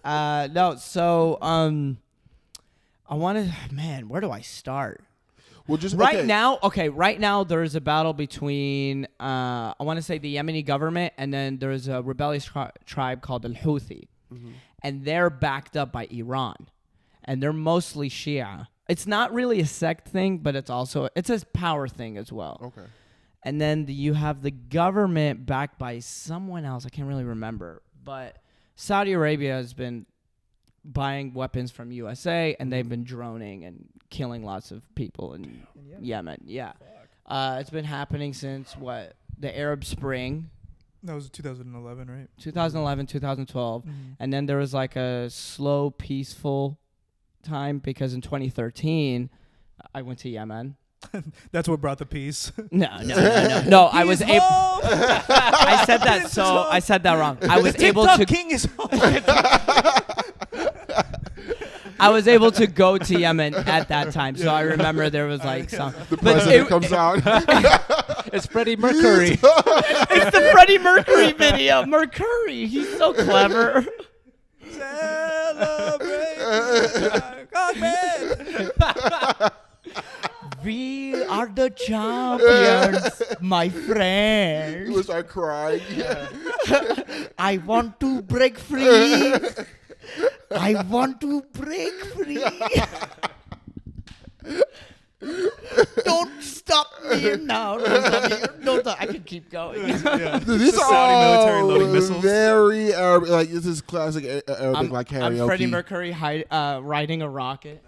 No, so I wanted, man, where do I start? Well, just Right okay. now there's a battle between I want to say the Yemeni government and then there's a rebellious tribe called Al Houthi, and they're backed up by Iran, and they're mostly Shia. It's not really a sect thing, but it's a power thing as well. Okay. And then you have the government backed by someone else. I can't really remember, but Saudi Arabia has been buying weapons from USA, and they've been droning and killing lots of people in Yemen. Yeah, it's been happening since the Arab Spring, That was 2011, right? 2011, 2012, and then there was like a slow, peaceful time because in 2013, I went to Yemen. That's what brought the peace. No. I was able. I said that wrong. I was able TikTok to. King is home. I was able to go to Yemen at that time, so I remember there was like some. The president comes out. It's Freddie Mercury. It's the Freddie Mercury video. Mercury, he's so clever. Celebrate. God, man. We are the champions, my He friend. would start crying. I want to break free. I want to break free. Don't stop me now. Don't. I can keep going. Yeah. These are Saudi military all loading missiles. very Arabic. Like this is classic Arabic, like karaoke. I'm Freddie Mercury riding a rocket.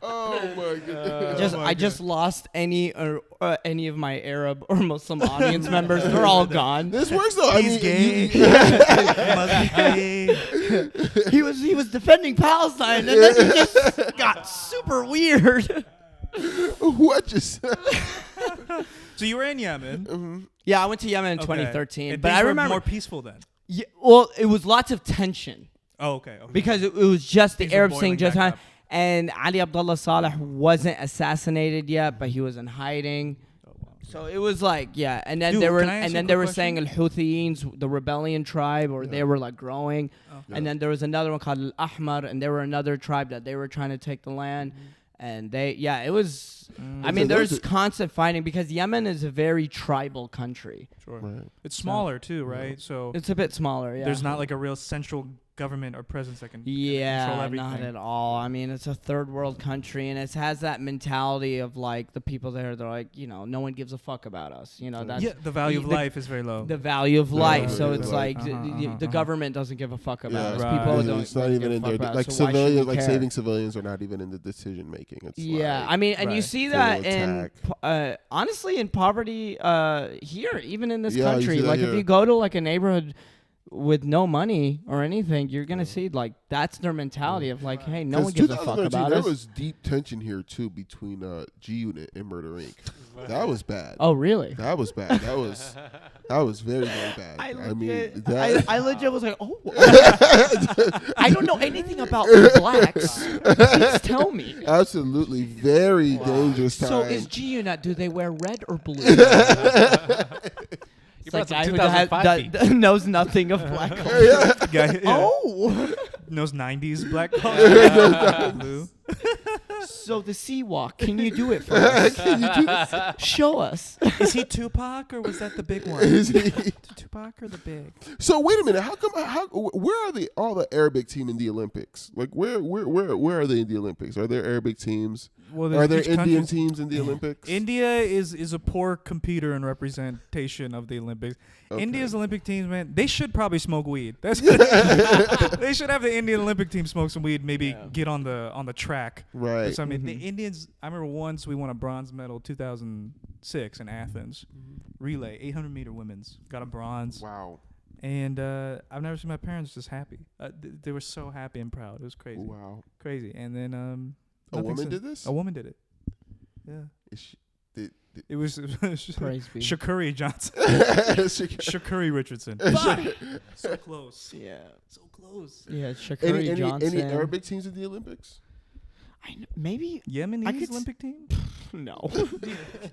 Oh my goodness. I just lost any of my Arab or Muslim audience members. They're all gone. This works though. I He's mean, gay. Must be gay. He was defending Palestine, and then he just got super weird. what just? So you were in Yemen. Yeah, I went to Yemen in Okay. 2013, And but things I were remember. more peaceful then. Yeah, well, it was lots of tension Oh, okay. because it was just the Things were Arab thing boiling just back happened. up. And Ali Abdullah Saleh wasn't assassinated yet, but he was in hiding. So it was like, yeah, and then Dude, they were, can I ask and you then a they quick were saying Al Houthiyins, the rebellion tribe, or they were like growing. And then there was another one called Al Ahmar, and there were another tribe that they were trying to take the land. And it was. I mean, So those there's constant fighting because Yemen is a very tribal country. Sure. Right. It's smaller too, right? So It's a bit smaller, yeah. there's not like a real central government or presence that can control Yeah, everything. not at all. I mean, it's a third world country, and it has that mentality of like the people there. They're like, no one gives a fuck about us. That's Yeah, the value of the- life is very low. the value of life. So value it's of like life. the government doesn't give a fuck about Yeah, us. Right. People It's don't. It's not don't even give a in fuck their about like us, so why should we civilians, like care? saving civilians are not even in the decision making. It's Yeah, like, I mean, and you Right. see Full that in attack. honestly in poverty here, even in this Yeah, you country. see that Like if here. you go to like a neighborhood, with no money or anything, you're gonna see like that's their mentality of like, hey, no one gives a fuck about there us. was deep tension here too between G Unit and Murder Inc. That was bad. Oh, really? That was bad. That was very, very bad. I legit was like, oh, I don't know anything about blacks. Please tell me. Absolutely, very dangerous time. So is G Unit? Do they wear red or blue? It's like guy who 2005 knows nothing of black culture. Guy, Oh, knows 90s black culture. Blue. so the sea walk. Can you do it for us? Show us. Is he Tupac or was that the big one? Is he- Tupac or the big? So wait a minute. How come? Where are all the Arabic team in the Olympics? Like where are they in the Olympics? Are there Arabic teams? Well, Are there each Indian country's- teams in the Olympics? India is a poor competitor in representation of the Olympics. Okay. India's Olympic teams, man, they should probably smoke weed. They should have the Indian Olympic team smoke some weed. Maybe get on the track. Right. Or something. The Indians. I remember once we won a bronze medal, 2006 in Athens, relay, 800-meter women's, got a bronze. Wow. And I've never seen my parents just happy. They were so happy and proud. It was crazy. Wow. Crazy. And then A nothing woman since. did this? A woman did it. Yeah. Is she, did, It was Praise be. Shakuri Johnson. she, Shakuri Richardson. Fuck. So close. Yeah. So close. Yeah, Shakari Johnson. any Arabic teams in the Olympics? Maybe Yemenis could Olympic team? no.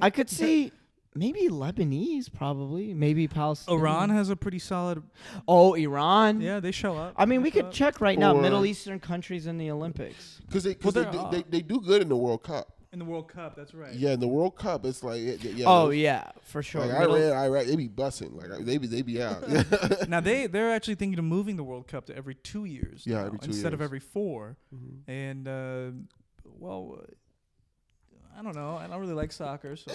I could see maybe Lebanese, probably. Maybe Palestine. Iran has a pretty solid. Oh, Iran. Yeah, they show up. I mean, we They show could up. check right now. Or- Middle Eastern countries in the Olympics. Because Well, they do good in the World Cup. in the World Cup. That's right. Yeah, in the World Cup, it's like Oh yeah, for sure. Like Middle- Iraq, they be bussing. Like they be out. Now they're actually thinking of moving the World Cup to every 2 years. Yeah, now, every 2 instead of years. every 4. And I don't know. I don't really like soccer. So.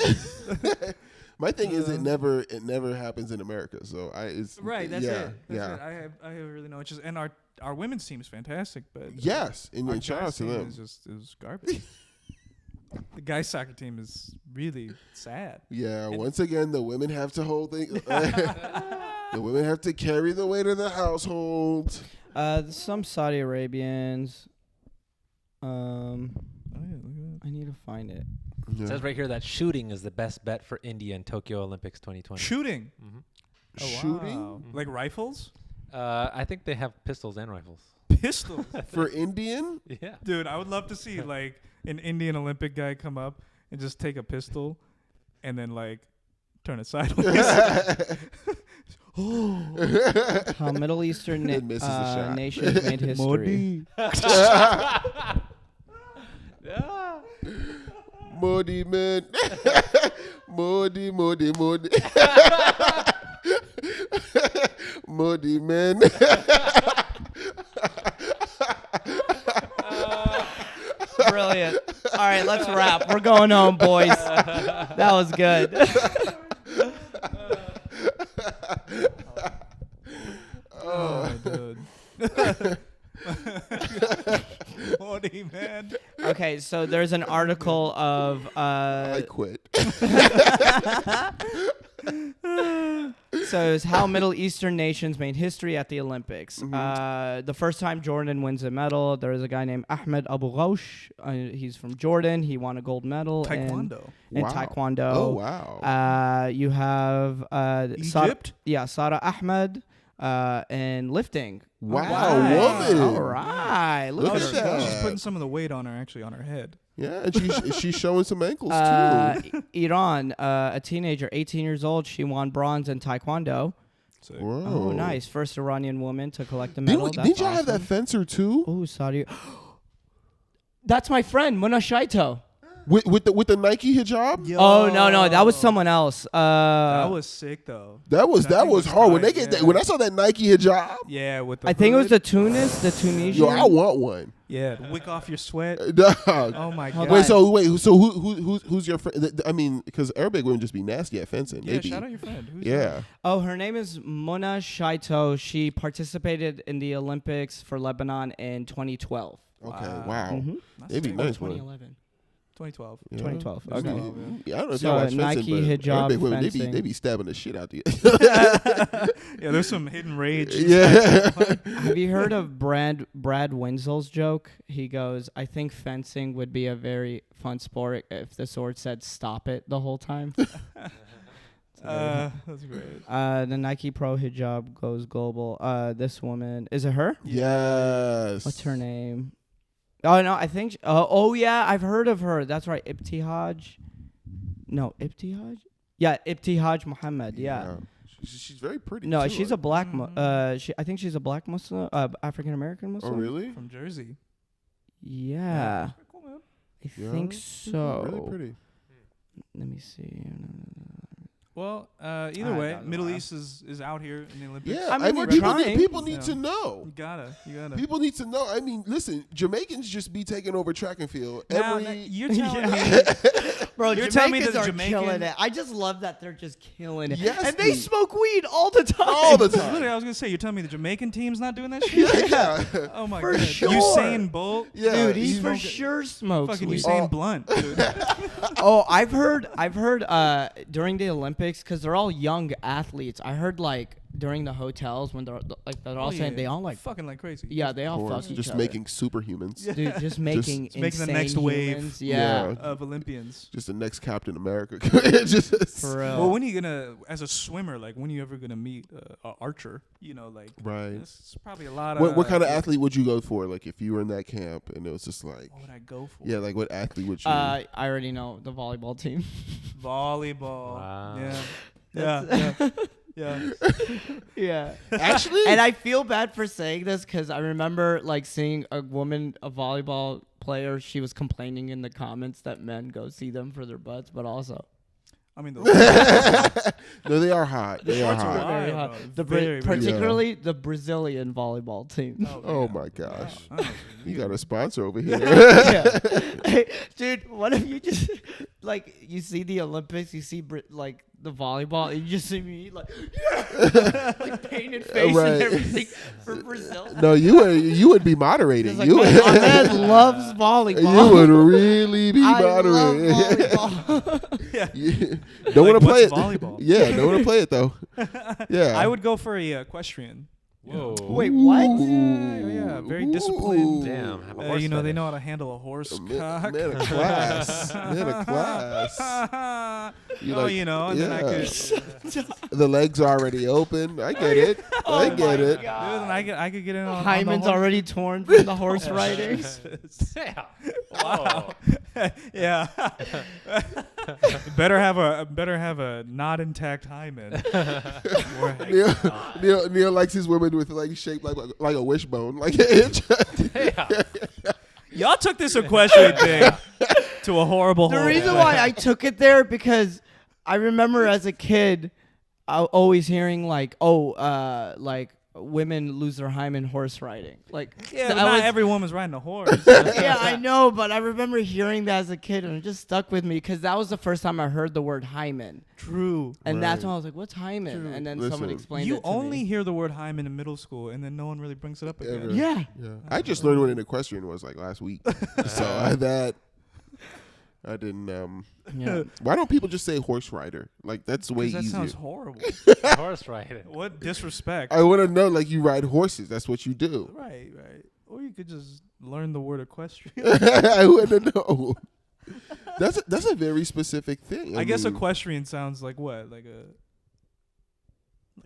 My thing is, it never happens in America. So it's Right, that's yeah, it. That's yeah. it. I have really no interest. And our women's team is fantastic, but Yes, and our shout out guys to team them. is just it was garbage. The guys' soccer team is really sad. Yeah, once again, the women have to hold the women have to carry the weight of the household. some Saudi Arabians. Oh yeah, look at I need to find it. Yeah. It says right here that shooting is the best bet for India in Tokyo Olympics that. 2020. Shooting. Mm-hmm. Oh, Shooting wow. Like rifles, I think they have pistols and rifles. pistols. for Indian. Yeah. Dude, I would love to see like an Indian Olympic guy come up and just take a pistol and then like turn it sideways. How Middle Eastern It misses the shot. nations made history. Modi man, Modi, Modi man. Brilliant. All right, let's wrap. We're going home, boys. That was good. Oh, dude. Morty, man. Okay, so there's an article of I quit. so it's how Middle Eastern nations made history at the Olympics. The first time Jordan wins a medal, there is a guy named Ahmed Al Ghosh. He's from Jordan. He won a gold medal Taekwondo. in Wow. Taekwondo. Oh wow. You have Egypt? Sarah Ahmed in lifting. Wow, Alright. woman. All right. Look, Look at at her that. go. She's putting some of the weight on her, actually, on her head. Yeah, and she's showing some ankles too. Iran, a teenager, 18 years old, she won bronze in Taekwondo. So, Whoa. Oh, nice. First Iranian woman to collect a medal. Didn't y'all have that fencer too? Oh, Saudi. That's my friend, Mona Shaito. With the Nike hijab? Oh, no. That was someone else. That was sick, though. That was thing hard. tight, When they get yeah. when I saw that Nike hijab, Yeah, with the I think it was the hood. the Tunisian. yo, I want one. Yeah, to wick off your sweat. Dog. Oh, my Hold God. on. Wait, so who's your friend? I mean, because Arabic would just be nasty at fencing. Yeah, maybe. shout out your friend. Who's Yeah. Oh, her name is Mona Shaito. She participated in the Olympics for Lebanon in 2012. Okay. Wow. Wow. Mhm. that? It'd be That's nice, sick. man. 2011. 2012. Yeah. 2012. It's Okay. not- Yeah, I don't know if So y'all watch Nike fencing, but hijab big women, fencing. they be stabbing the shit out of you. Yeah, there's some hidden rage. Yeah. Have you heard of Brad Winsel's joke? He goes, "I think fencing would be a very fun sport if the sword said stop it the whole time." That's great. The Nike Pro hijab goes global. This woman, is it her? Yes. What's her name? Oh no, I think. Oh yeah, I've heard of her. That's right, Ibtihaj. No, Ibtihaj. Yeah, Ibtihaj Muhammad. Yeah. She's very pretty. No, too. she's a black. I think she's a black Muslim, African American Oh Muslim. really? From Jersey. Yeah, Cool, man. I Yeah. think She's so. Really pretty. Let me see. Well, either I way, don't know. Middle East is out here in the Olympics. Yeah, I mean, we're people trying. people need Yeah. to know. You gotta. People need to know. I mean, listen, Jamaicans just be taking over track and field Now, every. you're telling me. Bro, You're telling me Jamaicans that are Jamaican- killing it. I just love that they're just killing it. Yes, and they dude. smoke weed all the time. all the Literally, time. I was gonna say, you're telling me the Jamaican team's not doing that shit? Yeah, Oh my For god. sure. Usain Bolt. yeah. Dude, he's for smoking- sure smokes Fucking weed. Usain Blunt. Dude. Oh, I've heard during the Olympics, because they're all young athletes. I heard like during the hotels when they're all Oh, saying yeah. they all like fucking like crazy. they Of all course, fuck each just other. making superhumans. Dude, just making It's making the insane next wave. humans. Yeah, Of Olympians. Just the next Captain America. Just for real. Well, when are you gonna, as a swimmer, like when are you ever gonna meet an archer? You know, like right. it's probably a lot of. What kind of athlete would you go for? Like if you were in that camp and it was just like, What would I go for? yeah, like what athlete would you? I already know the volleyball team. Volleyball. Wow. Yeah. Yeah. Yeah. Actually, And I feel bad for saying this because I remember like seeing a volleyball player. She was complaining in the comments that men go see them for their butts, but also I mean, no, they are hot. They are shorts are hot. wild. very bro. hot. Very, very Particularly the Brazilian volleyball team. Oh yeah. my gosh, Wow. Oh, you got a sponsor over here. Yeah. Hey, dude, what if you just like you see the Olympics, you see like the volleyball, and you just see me like, like painted face Right. and everything for Brazil. No, you would be moderating. It's like, You man, Ahmed loves volleyball. you would really be I love moderating. Yeah. Yeah. Don't want to play it. what's volleyball? Yeah, don't want to play it though. Yeah, I would go for a equestrian. Whoa. Wait, what? Yeah, very disciplined. Damn. Have a horse You know, they fetish. know how to handle a horse Man, cock. man of class. Man of class. You Oh, like- you know, and then I yeah. could. The legs are already open. I get it. I get it. Dude, and I could get in on Hymen's on the already torn from the horse riding. Yeah. Wow. Yeah. better have a not intact hymen. Or- Neil likes his women with like shaped like a wishbone. Like Y'all took this equestrian thing to a horrible. The hole. reason why I took it there because I remember as a kid, always hearing like, like women lose their hymen horse riding. Like, Yeah, that but not was- every woman's riding a horse. yeah, I know, but I remember hearing that as a kid, and it just stuck with me because that was the first time I heard the word hymen, True. and that's Right. when I was like, "What's hymen?" True. And then Listen. someone explained You it to only me. hear the word hymen in middle school, and then no one really brings it up again. Ever. Yeah. Yeah. I just learned what an equestrian was like last week. So I didn't. Yeah. Why don't people just say horse rider? Like that's way 'Cause that easier. sounds horrible. Horse riding. What disrespect. I want to know like you ride horses. That's what you do. Right. Or you could just learn the word equestrian. I want to know. That's a very specific thing. I guess mean, equestrian sounds like what? Like a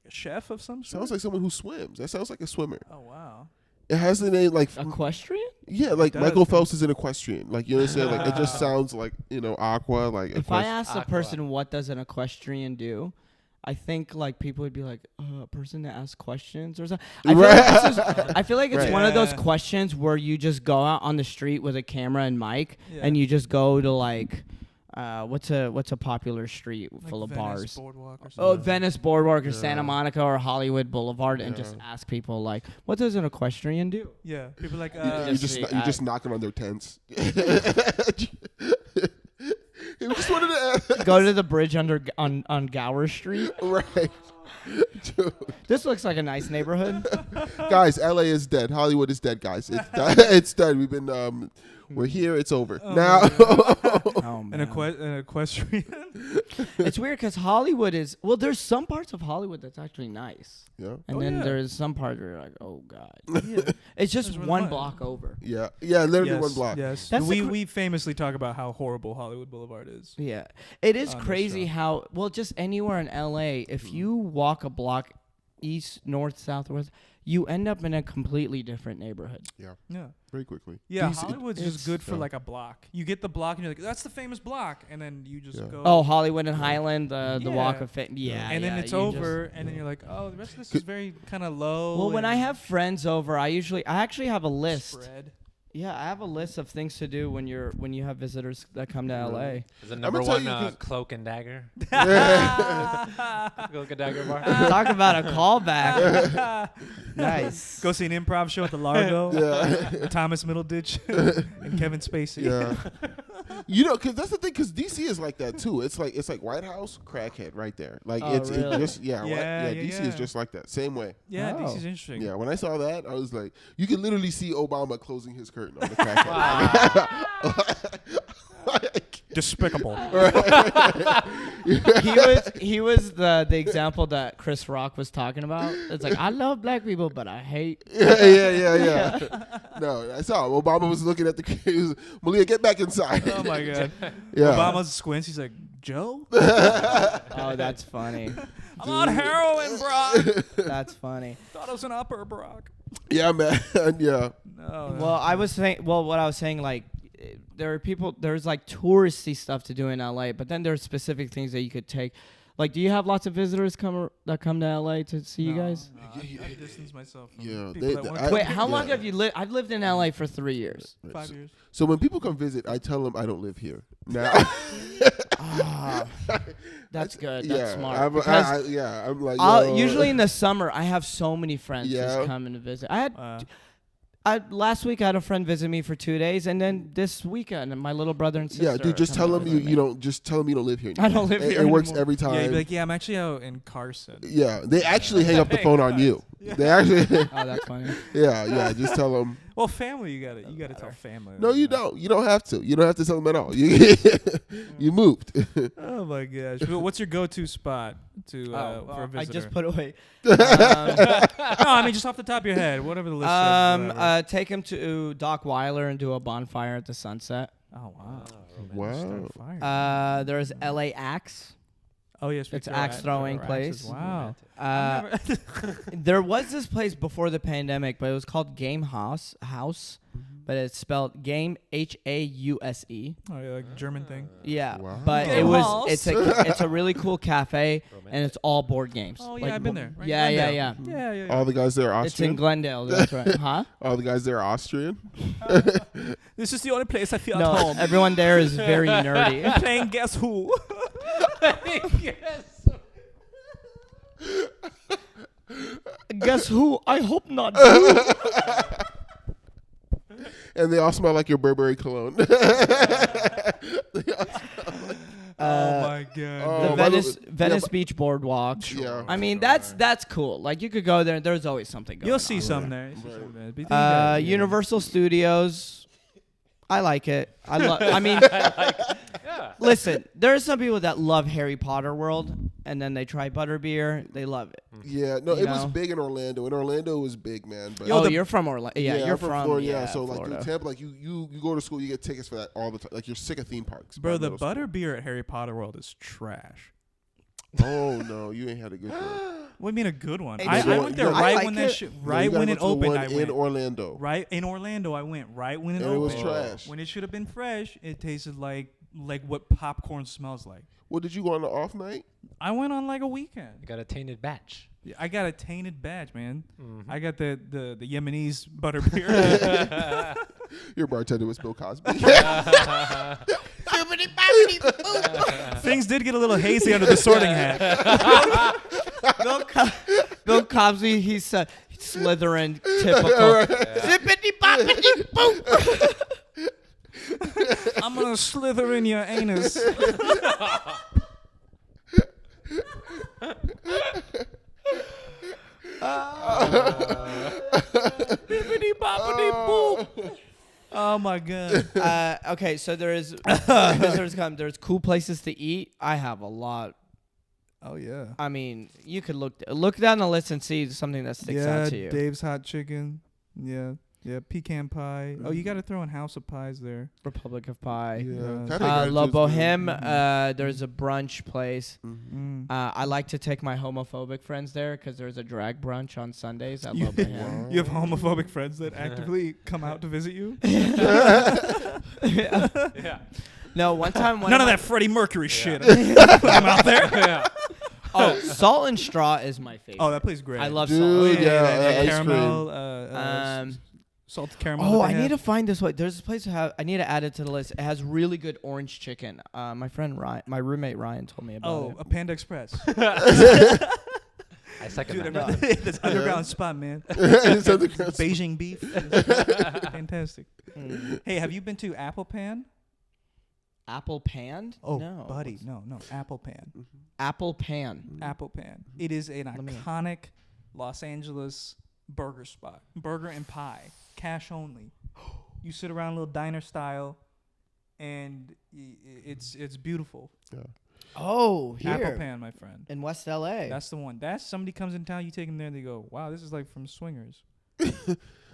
chef of some sort? sounds like someone who swims. That sounds like a swimmer. Oh, wow. It has the name like Equestrian? yeah, like does. Michael Phelps is an equestrian. Like you understand? Like it just sounds like aqua. Like If I equest- asked a Aqua. person what does an equestrian do, I think like people would be like a person that asks questions or something. I feel like it's Right. one of those Yeah. questions where you just go out on the street with a camera and mic, Yeah. and you just go to like what's a popular street Like full of Venice bars. Boardwalk or Oh, something. Venice Boardwalk or Yeah. Santa Monica or Hollywood Boulevard, and just Yeah. ask people like, "What does an equestrian do?" Yeah. People like, you just knocking on their tents. We just wanted to Go to the bridge on Gower Street. right. This looks like a nice neighborhood. Guys, LA is dead. Hollywood is dead, guys. It's done. It's done. We've been we're here. It's over. Now Oh, An equestrian. It's weird because Hollywood is there's some parts of Hollywood that's actually nice, yeah. and Oh, then yeah. there's some parts where you're like, oh god, Yeah. it's just That's where one the- block over. Yeah. Yeah, literally Yes, one block. Yes. That's the We famously talk about how horrible Hollywood Boulevard is. Yeah, it is On this crazy show. how just anywhere in LA, if you walk a block east, north, south, west, you end up in a completely different neighborhood. Yeah. Very quickly. Yeah, DC Hollywood's it's- just good for yeah. like a block. You get the block and you're like, that's the famous block, and then you just Yeah. go. Oh, Hollywood and Highland, the Walk Yeah. of Fame. Yeah, and then yeah, it's you just- over, and then you're like, oh, the rest of this is very kind of low. Well, when I and have friends over, I actually have a list. spread. Yeah, I have a list of things to do when you have visitors that come to LA. Is it I'ma number tell one you 'cause- Cloak and Dagger? Cloak and Dagger bar. Talk about a callback. Nice. Go see an improv show at the Largo. Yeah. Thomas Middleditch and Kevin Spacey. Yeah. You know, because that's the thing. Because DC is like that too. It's like White House, crackhead, right there. Like Oh, it's really? just Yeah, yeah, DC is yeah. just like that. Same way. Yeah, Oh. DC's interesting. Yeah. When I saw that, I was like, you can literally see Obama closing his curtain on the crackhead. Like, Despicable. he was the example that Chris Rock was talking about. It's like, I love black people, but I hate. yeah. No, I saw him. Obama was looking at the. He was, Malia, get back inside. Oh my god. Yeah. Obama's squints. He's like, Joe? Oh, that's funny. I'm on heroin, Brock. That's funny. Thought it was an upper, Brock. Yeah, man. Yeah. No. Well, I was saying. Well, what I was saying, like, there are people. There's like touristy stuff to do in LA, but then there's specific things that you could take. Like, do you have lots of visitors that come to LA to see you guys? No, I distance myself from Yeah, people that want I- Wait, how yeah. long have you lived? I've lived in LA for 3 years. 5 years. So when people come visit, I tell them I don't live here. Now, That's good. yeah, That's smart. I'm, Because I'm like, usually in the summer, I have so many friends Yeah. just coming to visit. Last week I had a friend visit me for 2 days, and then this weekend, my little brother and sister. yeah, dude, just are tell coming them to you visit me. don't. Just tell them you don't live here. I don't live It, here. it works anymore. every Yeah, time. you'd be like, yeah, I'm actually out in Carson. Yeah, they actually hang up the phone on you. They actually, Oh, that's funny. yeah. Just tell them. Well, family, you gotta tell family. No, you don't. You don't have to. You don't have to tell them at all. You moved. Oh my gosh. Well, what's your go-to spot to for a I visitor? just put away. No, I mean just off the top of your head, whatever the list says. whatever. Take him to Doc Weiler and do a bonfire at the sunset. Oh wow. Wow. Fire. There's LA Axe. Oh yes, we it's throw axe throwing throw axes. place. Wow. There was this place before the pandemic, but it was called Game House, but it's spelled Game H-A-U-S-E. Oh yeah, like German thing. Yeah, Wow. but Game House. it's a really cool cafe, and it's all board games. Oh yeah, Like, I've been there. Right? Yeah, yeah, Glendale. yeah. Yeah. All the guys there are It's in Austrian. Glendale. That's right. Huh? All the guys there are Austrian. This is the only place I feel No, at home. everyone there is very nerdy. Playing Guess Who. Guess who? I hope not. And they all smell like your Burberry cologne. Oh my god. Oh, The by the Venice yeah, Beach Boardwalk. Yeah. I mean, that's cool. Like, you could go there. There's always something going You'll on. see some there. You'll see some there. But you gotta- Universal Studios. I like it. I mean, listen, there are some people that love Harry Potter World, and then they try butterbeer. They love it. Yeah, no, You it was know? big in Orlando. In Orlando, it was big, man. But Oh, you're from Orlando. Yeah, you're I'm from Florida. yeah, So like Florida. in Tampa, like you go to school, you get tickets for that all the time. Like you're sick of theme parks. Bro, by the middle school. butterbeer at Harry Potter World is trash. Oh no, you ain't had a good one. What do you mean a good one? Hey, I you went there gotta- right I when like that it. right You gotta when go it to the opened. one I in went Orlando. right in Orlando. I went right when it And it was opened. trash. When it should have been fresh, it tasted like what popcorn smells like. Well, did you go on the off night? I went on like a weekend. You got a tainted batch. I got a tainted badge, man. Mm-hmm. I got the Yemenese butterbeer. Your bartender was Bill Cosby. Things did get a little hazy under the sorting hat. Bill Cosby, he's Slytherin typical. Zippity boppity boop. I'm gonna slither in your anus. Bippity boppity boop. Oh my god. Okay, so there's cool places to eat. I have a lot. Oh yeah. I mean, you could look down the list and see something that sticks out to you. Dave's Hot Chicken. Yeah. Yeah, pecan pie. Oh, you got to throw in House of Pies there. Republic of Pie. Yeah. La Boheme. There's a brunch place. Mm. I like to take my homophobic friends there because there's a drag brunch on Sundays at La Boheme. You have homophobic friends that actively come out to visit you? Yeah. No, one time when None of that Freddie Mercury shit. I'm out there. Yeah. Oh, Salt and Straw is my favorite. Oh, that plays great. I love Dude, Salt. yeah, ice caramel, salted caramel. Oh, that they I need have. to find this one. There's a place I need to add it to the list. It has really good orange chicken. My friend Ryan, my roommate Ryan, told me about it. a Panda Express. I second Dude, that. this underground spot, man. Something else. Beijing beef. Fantastic. Hey, have you been to Apple Pan? Apple Pan? Oh, no, buddy, no, Apple Pan. Apple Pan. Apple Pan. It is an iconic Los Angeles burger spot. Burger and pie, cash only. You sit around a little diner style, and it's beautiful. Yeah. Oh, here Apple Pan, my friend. in West LA. That's the one. That's somebody comes in town, you take them there, and they go, "Wow, this is like from Swingers."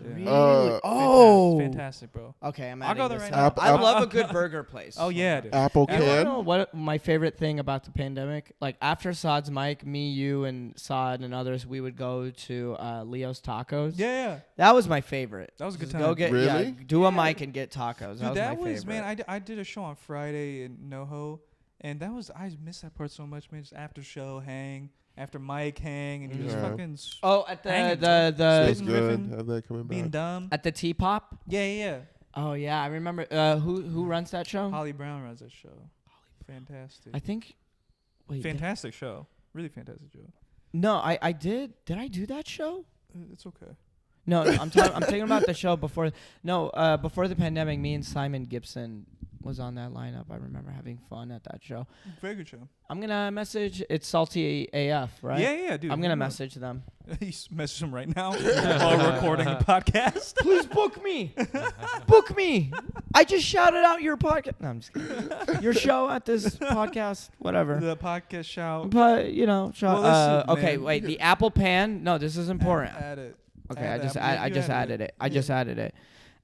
Really? Uh, Oh, fantastic, bro. Okay, I'm I'll adding go there this right up. now. I Apple- love a good burger place. Oh yeah, dude. Apple You wanna can. know what my favorite thing about the pandemic? Like after Saad's mic, me, you, and Saad and others, we would go to Leo's Tacos. Yeah. That was my favorite. That was a good Just time. Go get Really? do a mic and get tacos. Dude, that was my favorite. man. I did a show on Friday in NoHo, and I miss that part so much, man. Just after show hang, after mic hang, and you just Yeah. fucking Oh, at hanging, the Feels Spitting good. riffing, Have that coming being back. dumb. at the T-Pop. Yeah. Oh yeah, I remember. Who runs that show? Holly Brown runs that show. Fantastic. I think. Wait. Fantastic show. Really fantastic show. No, I did. Did I do that show? It's okay. No, I'm thinking about the show before. No, before the pandemic, me and Simon Gibson was on that lineup. I remember having fun at that show. Very good show. I'm gonna message. It's Salty AF, right? Yeah, dude. I'm gonna message them. You message him right now while recording a podcast. Please book me. Book me. I just shouted out your podcast. No, I'm just kidding. Your show at this podcast, whatever. The podcast shout. But shout. Well, listen, Okay, man. wait. The Apple Pan. No, this is important. Add it. Okay, Add I just that. I You just added added it. I Yeah. just added it.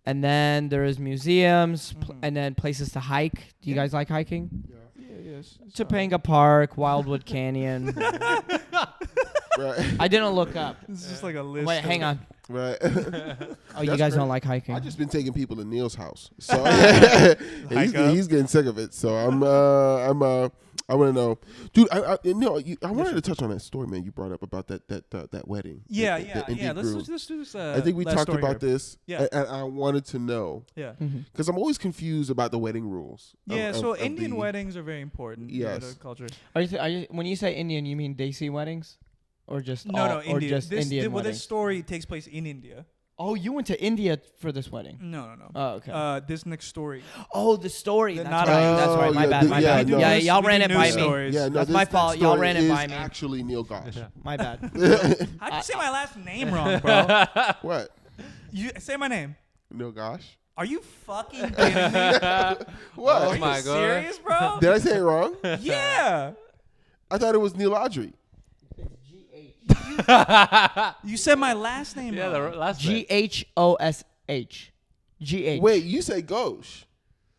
And then there is museums Mhm. and then places to hike. Do you guys like hiking? Yes. Topanga Park, Wildwood Canyon. Right. I didn't look up. It's just like a list. Wait, hang on. Right. Oh, you That's guys great. don't like hiking? I just been taking people to Neil's house, so Hike up. he's getting sick of it. So I want to know, dude. I wanted to touch on that story, man. You brought up about that wedding. Yeah. the indie Let's group. do this. I think we last talked story about here. this. Yeah. And I wanted to know Yeah. because I'm always confused about the wedding rules. Yeah. So of Indian the- weddings are very important. Yes. To the culture. Are you when you say Indian, you mean Desi weddings, or just No, or Indian. just Indian Well, weddings? this story takes place in India. Oh, you went to India for this wedding? No. Oh, okay. This next story. Oh, the story. The That's not right. a- That's right. My Oh, bad. yeah, My yeah, bad. no. Yeah, This- y'all we ran do it news by me. stories. Yeah, no, That's this, my that fault. Y'all story ran it is by me. Actually, Neil Ghosh. My bad. How'd you say my last name wrong, bro? What? You say my name. Neil Ghosh? Are you fucking kidding me? What? Oh Are my you God. serious, bro? Did I say it wrong? Yeah. I thought it was Neil Audrey. You said my last name Yeah, the wrong. last bit. GHOSH. GH. Wait, you say Ghosh?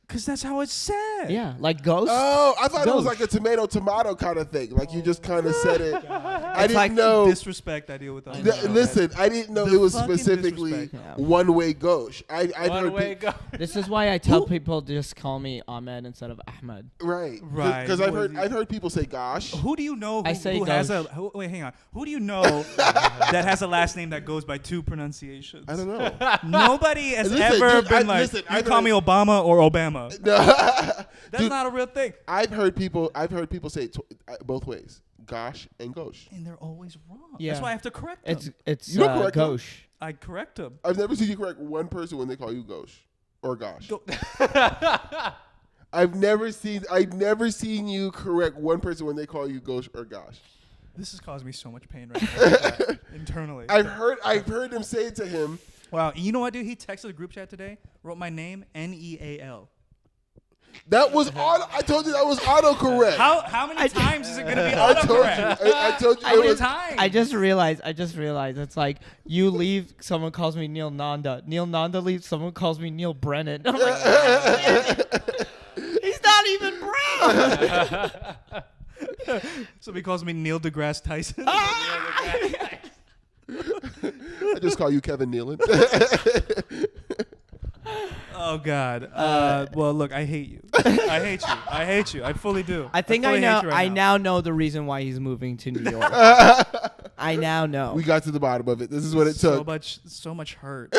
Because that's how it's said. Yeah, like ghost. Oh, I thought it was Ghosh. like a tomato kind of thing. Like you just kind of said it. I It's didn't like know. disrespect I deal with. On Listen, I didn't know The it was fucking specifically disrespect. Yeah. one-way Ghosh. I'd One heard way go. This is why I tell people to just call me Ahmed instead of Ahmed. right, Right. Because I've heard people say Gosh. Who do you know I say who has a Ghosh. wait, hang on. Who do you know that has a last name that goes by two pronunciations? I don't know. Body has Listen, ever dude, been like listen, you I've call heard- me Obama or Obama. That's Dude, not a real thing. I've heard people say it both ways, Gosh and Ghosh. And they're always wrong. Yeah. That's why I have to correct them. It's You don't correct them. Ghosh. I correct them. I've never seen you correct one person when they call you Ghosh or Gosh. Go- I've never seen you correct one person when they call you Ghosh or Gosh. This is causing me so much pain right now internally. I've heard him say it to him. Wow. You know what, dude? He texted the group chat today. Wrote my name Neal. That was auto. I told you that was autocorrect. How many times is it gonna be I told you. autocorrect? I told you. How it many was, times? I just realized. It's like you leave. Someone calls me Neil Nanda. Neil Nanda leaves. Someone calls me Neil Brennan. I'm like, he's not even brown. Somebody calls me Neil deGrasse Tyson. I just call you Kevin Nealon. Oh God. Well, look, I hate you. I hate you. I hate you. I fully do. I think I fully know. hate you right I now know the reason why he's moving to New York. I now know. We got to the bottom of it. This is what it so took. so much hurt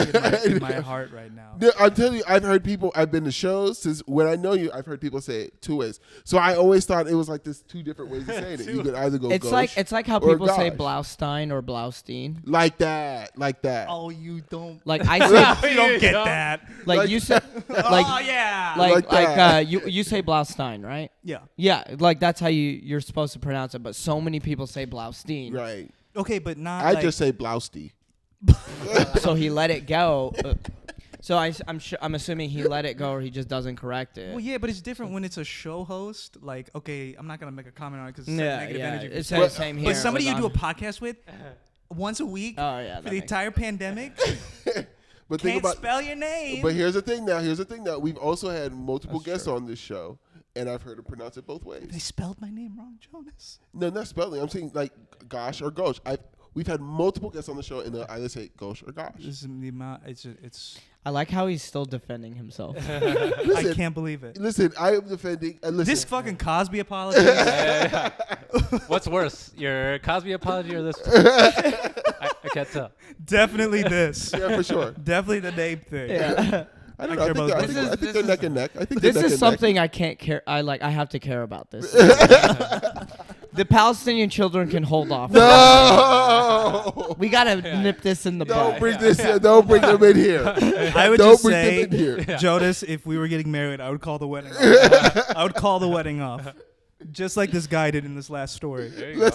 in my heart right now. Yeah, I'm telling you, I've heard people. I've been to shows since when I know you. I've heard people say it 2 ways. So I always thought it was like this 2 different ways of saying it. You could either go. It's Ghosh like how or people say Ghosh. Blaustein or Blaustein. Like that. Oh, you don't. Like I say, You don't get that. like you say, like Oh yeah. Like that. you say Blaustein, right? Yeah. Yeah, like that's how you're supposed to pronounce it. But so many people say Blaustein. Right. Okay, but not. I like, just say blousty. So he let it go. So I'm assuming he let it go, or he just doesn't correct it. Well, yeah, but it's different when it's a show host. Like, okay, I'm not gonna make a comment on it because it's Yeah, negative yeah. energy. It's But- the same here. But somebody you It do a was podcast with once a week Oh yeah. for the entire pandemic But think can't about. spell your name. But here's the thing now. We've also had multiple guests on this show, and I've heard them pronounce it both ways. They spelled my name wrong, Jonas. No, not spelling. I'm saying like Gosh or Ghosh. We've had multiple guests on the show, and they'll either say Ghosh or Gosh. This is the amount. It's. I like how he's still defending himself. I can't believe it. Listen, I am defending. Listen, This fucking Cosby apology. What's worse, your Cosby apology or this? I can't tell. Definitely this. yeah, for sure. Definitely the name thing. Yeah. I don't I know. care I about think, this. I think they're neck and neck. I think This they're neck is and something I can't care. I have to care about this. The Palestinian children can hold off. neck. No, We gotta nip this in the don't bud. bring this. Don't bring them in here. I would Don't just bring say, them in here. Jonas, if we were getting married, I would call the wedding off. I would call the wedding off. Just like this guy did in this last story. There you go.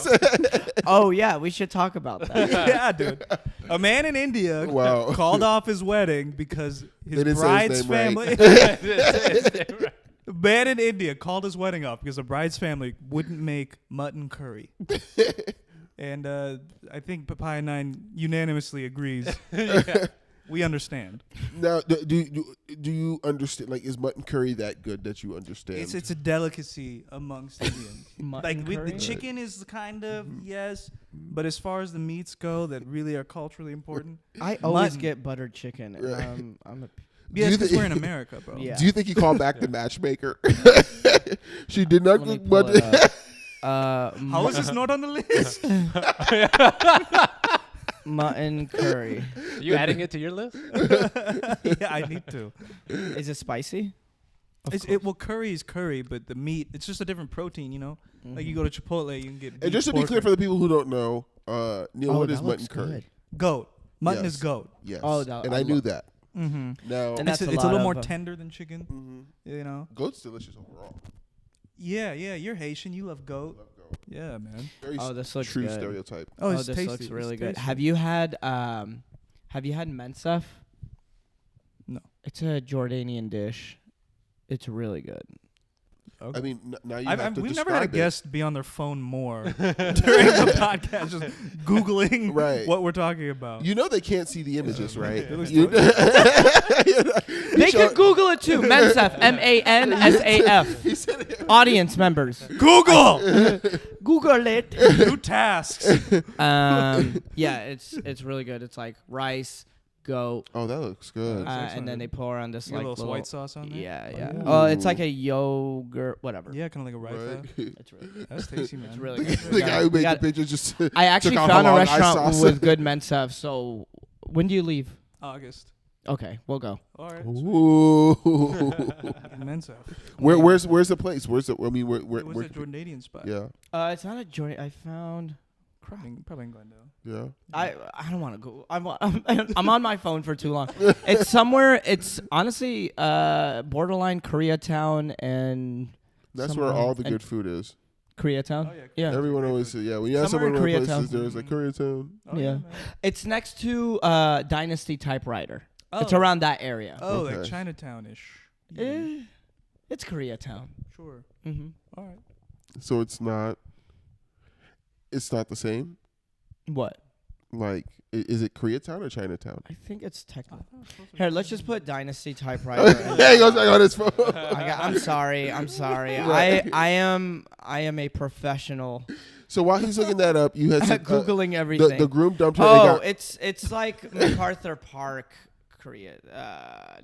Oh yeah, we should talk about that. Yeah, dude. A man in India Wow. called off his wedding because They his didn't say bride's his name family. right. A man in India called his wedding off because the bride's family wouldn't make mutton curry. And I think Papaya 9 unanimously agrees. We understand. Now, do you understand? Like, is mutton curry that good that you understand? It's a delicacy amongst Indians. Mutton Like the curry? chicken is kind of yes, but as far as the meats go that really are culturally important, I always Mutton. get buttered chicken. And Right. I'm a yes, you because thi- we're in America, bro. Yeah. Do you think he called back the matchmaker? She did not Let me cook pull it mutton. up. How is this not on the list? Mutton curry. Are you adding it to your list? Yeah, I need to. Is it spicy? Well, curry is curry, but the meat, it's just a different protein, you know? Like you go to Chipotle, you can get And just to be clear for the people who don't know, Neil, Oh, what that is mutton looks curry? good. goat. Mutton Yes. is goat. Yes. Oh, and I knew that. Mm-hmm. Now, And It's that's a a little lot more of, tender than chicken, mhm. you know? Goat's delicious overall. Yeah, you're Haitian. You love goat. Love goat. Yeah, man. Very Oh, this looks true good. stereotype. Oh, this it's tasty. looks really It's good. tasty. Have you had mensef? No. It's a Jordanian dish. It's really good. Okay. I mean, now you have to we've never had a describe it. guest be on their phone more during the podcast, just Googling Right. what we're talking about. You know they can't see the images, right? It looks You- They can Google it too. Mensaf. MANSAF. He said it. Audience members. Google! Google it. New tasks. Yeah, it's really good. It's like rice, goat, Oh, that looks good. and then they pour on this Get a like little white sauce on there? Yeah, yeah. Ooh. Oh, it's like a yogurt, whatever. Yeah, kind of like a raita. Right. It's really good. That's tasty, man. It's really The, good. the guy who made got- the picture just. I actually took out found a halal ice restaurant sauce. with good mensaf. So when do you leave? August. Okay, we'll go. All right. Ooh. Mensa. Where's the place? Where's the? I mean, where? It was a Jordanian spot. Yeah, It's not a joint. I found. Crap. Probably in Glendale. yeah. I don't want to go. I'm on my phone for too long. It's somewhere. It's honestly borderline Koreatown and. That's somewhere where all the and good food is. Koreatown. Oh, yeah. Yeah. Everyone always says, when you ask Somewhere someone in where places, Koreatown. there's like Koreatown. Oh, Yeah. man. It's next to Dynasty Typewriter. It's Oh. around that area. Oh, like Okay. Chinatown-ish. It's Koreatown. Sure. Mm-hmm. All right. So it's not the same. What? Like, is it Koreatown or Chinatown? I think it's technical. Oh, it's supposed to Here, be- let's just put Dynasty Typewriter. Yeah, he goes back on his phone. I'm sorry. Right. I am a professional So while he's looking that up, you had at some, googling everything. the groom dumped her. Oh, it's like MacArthur Park, Korea.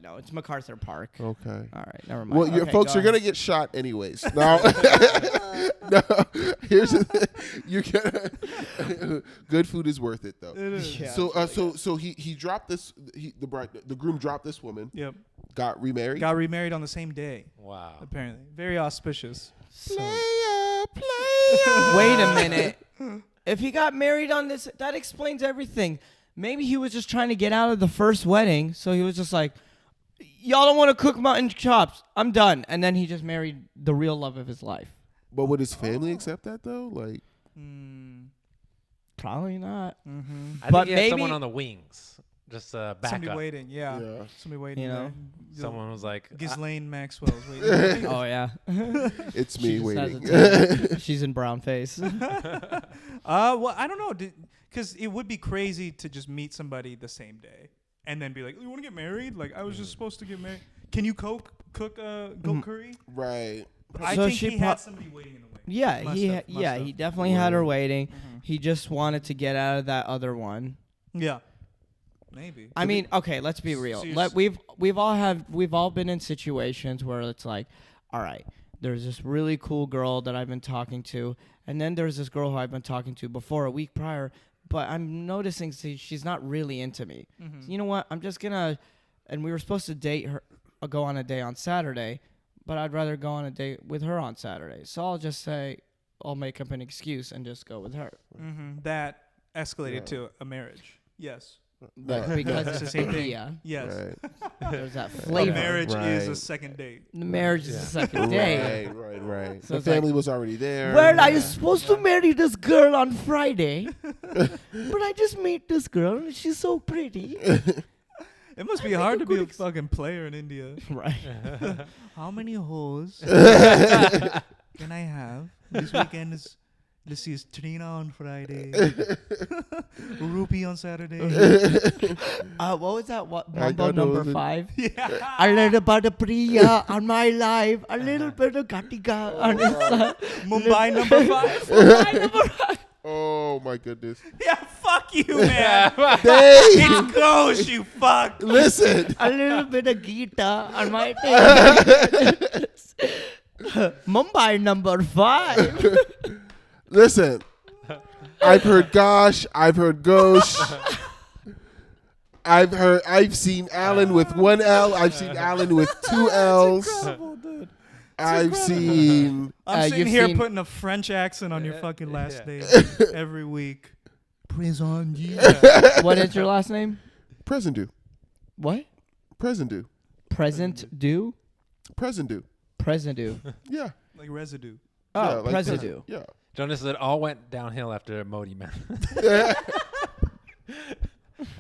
No, it's MacArthur Park. okay. All right, never mind. Well, Okay, folks, go you're gonna ahead. get shot anyways. Now, no. Here's the thing. You're gonna. Good food is worth it, though. It is. Yeah, So, it's really so he dropped this. The groom dropped this woman. Yep. Got remarried. Got remarried on the same day, Wow. apparently. Very auspicious. Player. Wait a minute. If he got married on this, that explains everything. Maybe he was just trying to get out of the first wedding, so he was just like, y'all don't want to cook mutton chops. I'm done. And then he just married the real love of his life. But would his family accept that though? Like, Probably not. Mm-hmm. I But think he had someone maybe- on the wings. Just back Somebody up. waiting, yeah. Somebody waiting. You know? there. Someone was like, Ghislaine Maxwell's waiting. Oh, yeah. it's She me just has waiting. a tan. She's in brown face. Well, I don't know, because it would be crazy to just meet somebody the same day and then be like, "You want to get married?" Like, I was just supposed to get married. Can you cook goat curry? Right. I So think she he pro- had somebody waiting in the wings. Yeah, Must he have. he definitely had her waiting. Mhm. He just wanted to get out of that other one. Yeah, maybe. I mean, okay, let's be real. So you're We've all been in situations where it's like, all right, there's this really cool girl that I've been talking to, and then there's this girl who I've been talking to before a week prior, but I'm noticing she's not really into me. Mhm. So you know what? I'm just gonna, and we were supposed to date her, go on a date on Saturday, but I'd rather go on a date with her on Saturday. So I'll just say, I'll make up an excuse and just go with her. That escalated Yeah. to a marriage. Yes. But because It's the same thing. yeah, Yes. Right. there's that A flavor. marriage is a Right. second date. The marriage is the second day. Right. So The it's like, family was already there. well, I was supposed to marry this girl on Friday, but I just met this girl and she's so pretty. It must be hard to be a fucking player in India. Right. How many hoes can I have? This weekend is, let's see, is Trina on Friday, Rupi on Saturday. What was that? What I Mambo don't know number the- 5? Yeah. A little bit of Priya on my life, a little bit of Katika on his side. Mumbai number 5. Mumbai number 5. Oh my goodness. Yeah, fuck you, man. Dave, It's Ghosh, you fuck. listen. A little bit of Gita on my table. Mumbai number 5. Listen. I've heard Ghosh. I've heard Ghosh. I've seen Alan with one L. I've seen Alan with two L's. Incredible, dude. I've seen I'm sitting you've here seen- putting a French accent on your fucking last yeah. name every week. Presendieu. What is your last name? Presendieu. What? Presendieu. Present due? Presendieu. Present due. Yeah. Like residue. Oh, Yeah, like Presendieu. Yeah. Jonas, it all went downhill after Modi Man.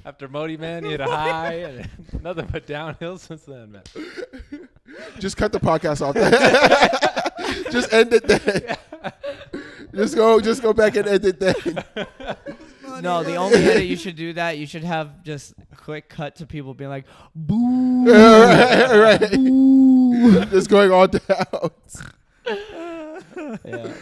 After Modi Man, you hit a high, and nothing but downhill since then, man. Just cut the podcast off. Just end it there. Just go back and end it there. No, the only edit you should do that, you should have just quick cut to people being like, boo. right. Boo. Just going on down. Yeah.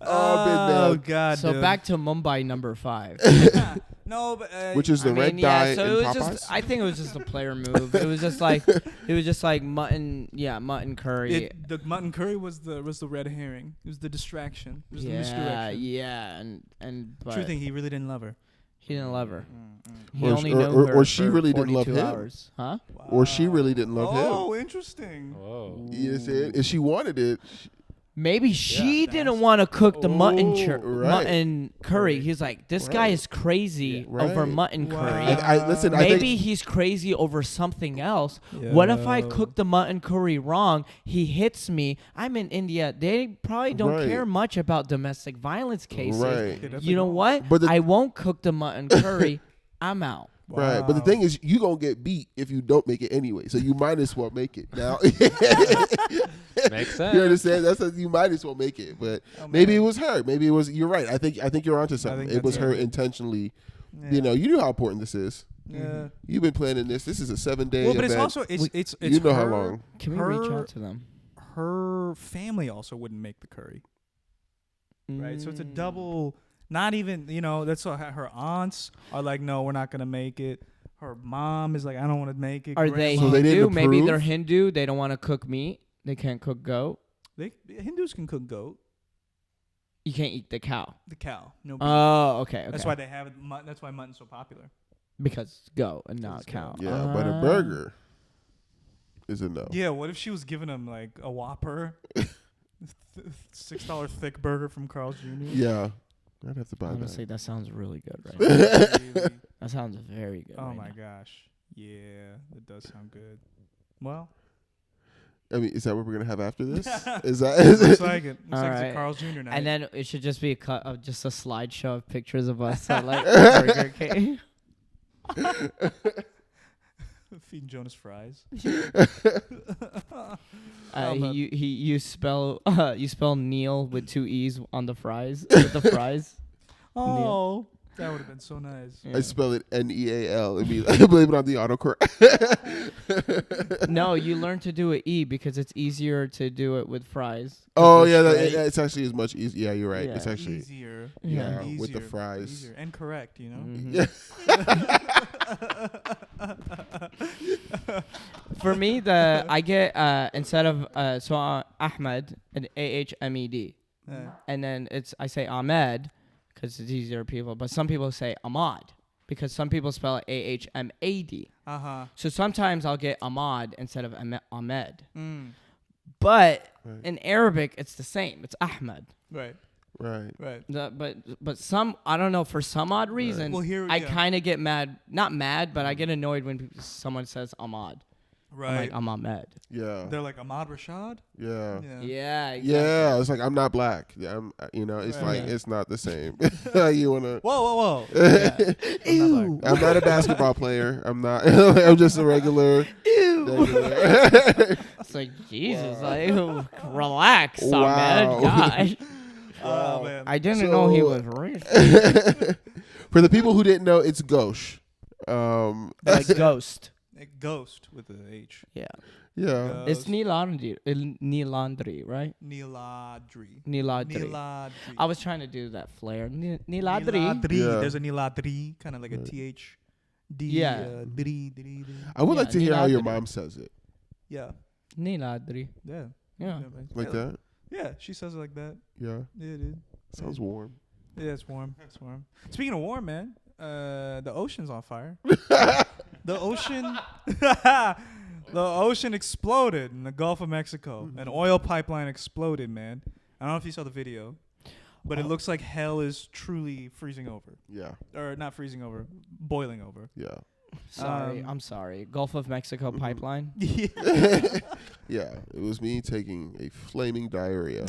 Oh, God. So dude. back to Mumbai number 5. No, but Which is the red dye so in it was Popeyes? just. I think it was just a player move. It was just like mutton. Yeah, mutton curry. the mutton curry was the red herring. It was the distraction. It was the yeah, misdirection. yeah, and but True thing, he really didn't love her. he didn't love her. He Or- only or- knew or- her or she for really didn't love 42 him. hours. Huh? Or she really didn't love him. Oh, interesting. Whoa. You know what I'm saying? If she wanted it, Maybe she that's- didn't want to cook the mutton right. mutton curry. He's like, this guy Right. is crazy over Right. mutton Wow. curry. Listen, I Maybe think he's crazy over something else. What if I Yo. cook the mutton curry wrong? He hits me. I'm in India. They probably don't Right. care much about domestic violence cases. Right. Okay, that's You know like- what? But the- I won't cook the mutton curry. I'm out. Right, but the Wow. thing is, you gonna get beat if you don't make it anyway. So you might as well make it now. Makes sense. You understand? You might as well make it. But Oh, maybe man. it was her. Maybe it was. You're right. I think you're onto something. think It was that's her it. intentionally. Yeah. You know, you knew how important this is. Yeah. You've been planning this. This is a 7-day Well, but event. it's also it's you know how her- long. Can we reach Her- out to them? Her family also wouldn't make the curry, right? So it's a Mm. double. Not even that's what her aunts are like. No, we're not gonna make it. Her mom is like, I don't want to make it. Are they So they Hindu? didn't Maybe they're approve? Hindu. They don't want to cook meat. They can't cook goat. Hindus can cook goat. You can't eat the cow. The cow, no. Beef. Oh, okay. That's why they have it. That's why mutton's so popular. because it's goat and not It's cow. goat. Yeah, but a burger is a no. Yeah. What if she was giving him like a Whopper, $6 thick burger from Carl's Jr. Yeah, I'd have to buy Honestly, that sounds really good right now. Really? That sounds very good. Oh right my now. gosh. Yeah, it does sound good. Well, that. I mean, is that what we're gonna have after this? Is looks that? like it. Looks like it's Alright. a Carl's Jr. night. And then it should just be a cut of just a slideshow of pictures of us at like Burger King. feeding Jonas fries. You spell Neel with 2 E's on the fries with the fries. Oh, that would have been so nice. Yeah. I spell it Neal. I blame it on the autocorrect. No, you learn to do an E because it's easier to do it with fries. Oh With yeah, straight. it's actually as much easier. Yeah, you're right. Yeah. It's actually Easier. yeah, Yeah. with the Easier. fries. Easier and correct, you know. Mhm. Yeah. For me, I get instead of Ahmed an AHMED, and then I say Ahmed because it's easier for people, but some people say Ahmad because some people spell it AHMAD. Uh-huh. So sometimes I'll get Ahmad instead of Ahmed. Mm. But Right. in Arabic, it's the same. It's Ahmed. Right. Right. Right. But some, I don't know, for some odd reason, Well, here- I yeah. kind of get mad. Not mad, but I get annoyed when someone says Ahmad. Right. I'm like, I'm Ahmed. Yeah. They're like Ahmad Rashad. Yeah. Yeah. Exactly. Yeah, it's like I'm not black. Yeah, it's Right. like Yeah. it's not the same. You wanna? Whoa. Ew. I'm not a basketball player. I'm not. I'm just a regular. It's like, Jesus, like, relax, Ahmed. Wow. Gosh. Oh man. I didn't know he So- was rich. For the people who didn't know, it's Ghosh. Like Ghost. Ghost with the H. Yeah. Yeah. It's Neelandri, right? Neeladri. Neeladri. I was trying to do that flair. Neeladri. Neeladri. Yeah. There's a Neeladri, kind of like a TH. D. Yeah. Dri. I would Yeah, like to hear how your Neeladri. mom says it. Yeah. Neeladri. Yeah. Yeah. Like that. Yeah, she says it like that. Yeah. Yeah, dude. Sounds warm. Yeah, it's warm. It's warm. Speaking of warm, man, the ocean's on fire. The ocean, the ocean exploded in the Gulf of Mexico. An oil pipeline exploded, man. I don't know if you saw the video, but it looks like hell is truly freezing over, Yeah. or not freezing over, boiling over. Yeah. Sorry, Um, I'm sorry. Gulf of Mexico pipeline. Yeah. Yeah. It was me taking a flaming diarrhea.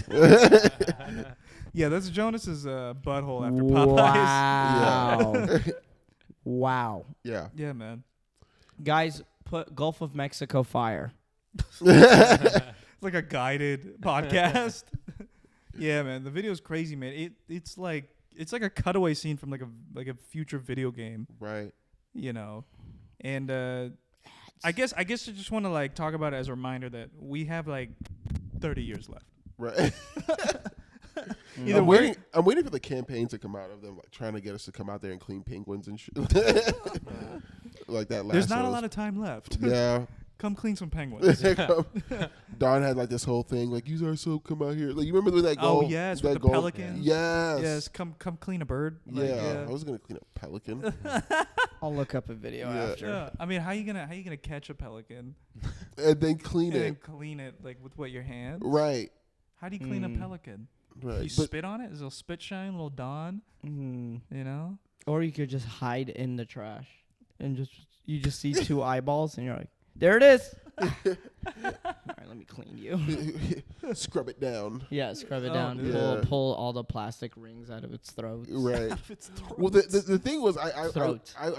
Yeah, that's Jonas's butthole after Popeyes. Wow. Yeah. Wow. Yeah. Yeah, man. Guys, put Gulf of Mexico fire. It's like a guided podcast. Yeah, man. The video's crazy, man. It's like a cutaway scene from like a future video game, Right. you know. And I guess I just want to like talk about it as a reminder that we have like 30 years left. Right. Either I'm way, waiting for the campaign to come out of them, like trying to get us to come out there and clean penguins and shit. Like that last. there's not a lot of time left. Yeah. Come clean some penguins. Don had like this whole thing, like use our soap, come out here. Like you remember with that Oh, goal? yes, that with the pelicans. Yes. Yes, come clean a bird. Yeah. Like, I was gonna clean a pelican. I'll look up a video Yeah. after. yeah. I mean, how you gonna catch a pelican And then clean and it. then clean it like with what your hand? Right. How do you clean a pelican? Right. You spit on it? Is it a spit shine, a little dawn? You know? Or you could just hide in the trash and you just see 2 eyeballs and you're like, there it is. All right, let me clean you. Scrub it down. Yeah, scrub it Oh, down. dude. Yeah. Pull all the plastic rings out of its throat. Right. It's Well, the thing was, I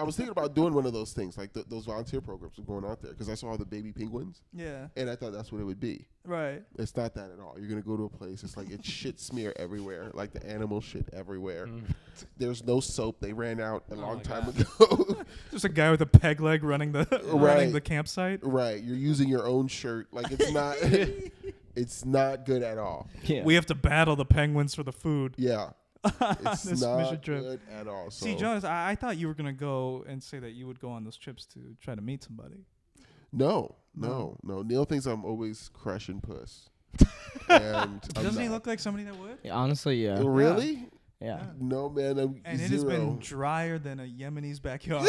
was thinking about doing one of those things, like those volunteer programs of going out there, because I saw the baby penguins, Yeah. and I thought that's what it would be. Right. It's not that at all. You're gonna go to a place. It's like it's shit smear everywhere, like the animal shit everywhere. There's no soap. They ran out a long my time God. ago. Just a guy with a peg leg running the running Right. the campsite. Right. You're using your own shirt. Like it's not. It's not good at all. Yeah. We have to battle the penguins for the food. Yeah. It's This not mission trip. good at all. So. See, Jonas, I thought you were gonna go and say that you would go on those trips to try to meet somebody. No. Neel thinks I'm always crushing puss. And I'm Doesn't he not. look like somebody that would? Yeah, honestly, yeah. Really? Yeah. No, man. I'm And it zero. has been drier than a Yemeni's backyard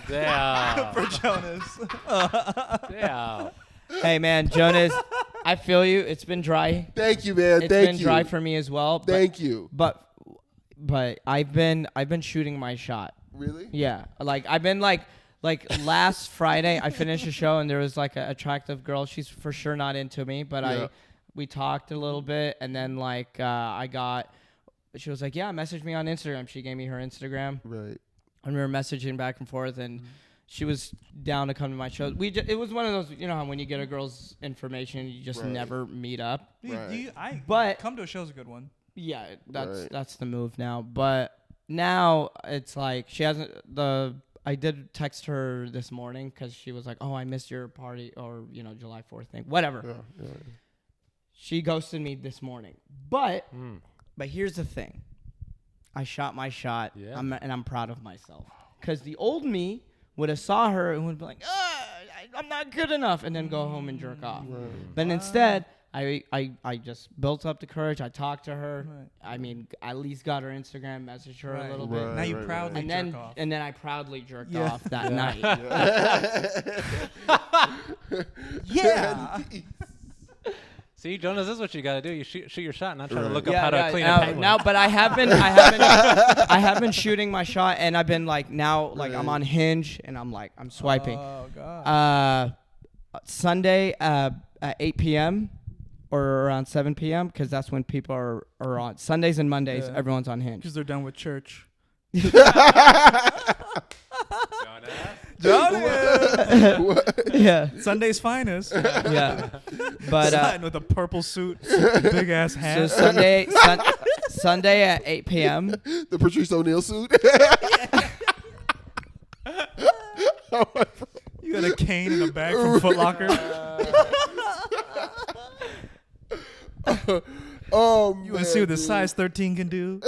Damn. for Jonas. Damn. Hey, man, Jonas, I feel you. It's been dry. Thank you, man. It's Thank been you. dry for me as well. Thank you. But I've been shooting my shot. Really? Yeah, like I've been like last Friday I finished a show and there was like an attractive girl. She's for sure not into me, but Yeah. we talked a little bit and then like she was like, yeah, message me on Instagram. She gave me her Instagram Right. and we were messaging back and forth and she was down to come to my show. It was one of those, you know how when you get a girl's information you just Right. never meet up. Right. But Come to a show's a good one. yeah, Right. that's the move now. But now it's like she hasn't I did text her this morning because she was like, "Oh, I missed your party or July 4th thing, whatever." Yeah. She ghosted me this morning. But here's the thing, I shot my shot, Yeah. and I'm proud of myself because the old me would have saw her and would be like, I'm not good enough, and then go home and jerk off. But instead, I just built up the courage. I talked to her. Right. I mean, at least got her Instagram, messaged her Right. a little Right. bit. Now you right, proudly And jerk then, off. and then I proudly jerked Yeah. off that night. Yeah. See, Jonas, this is what you gotta do. You shoot your shot, not try to Right. look up how to clean a penguin. now, but I have been shooting my shot, and I've been like I'm on Hinge, and I'm swiping. Oh god. Sunday at 8 p.m. or around 7 p.m. because that's when people are on Sundays and Mondays. Yeah. Everyone's on Hinge. Because they're done with church. Yeah, Sunday's finest. yeah. But Sliding with a purple suit, big ass so hat. Sunday at 8 p.m. The Patrice O'Neal suit. You got a cane and a bag from Foot Locker. Oh man. You want to see what the size 13 can do?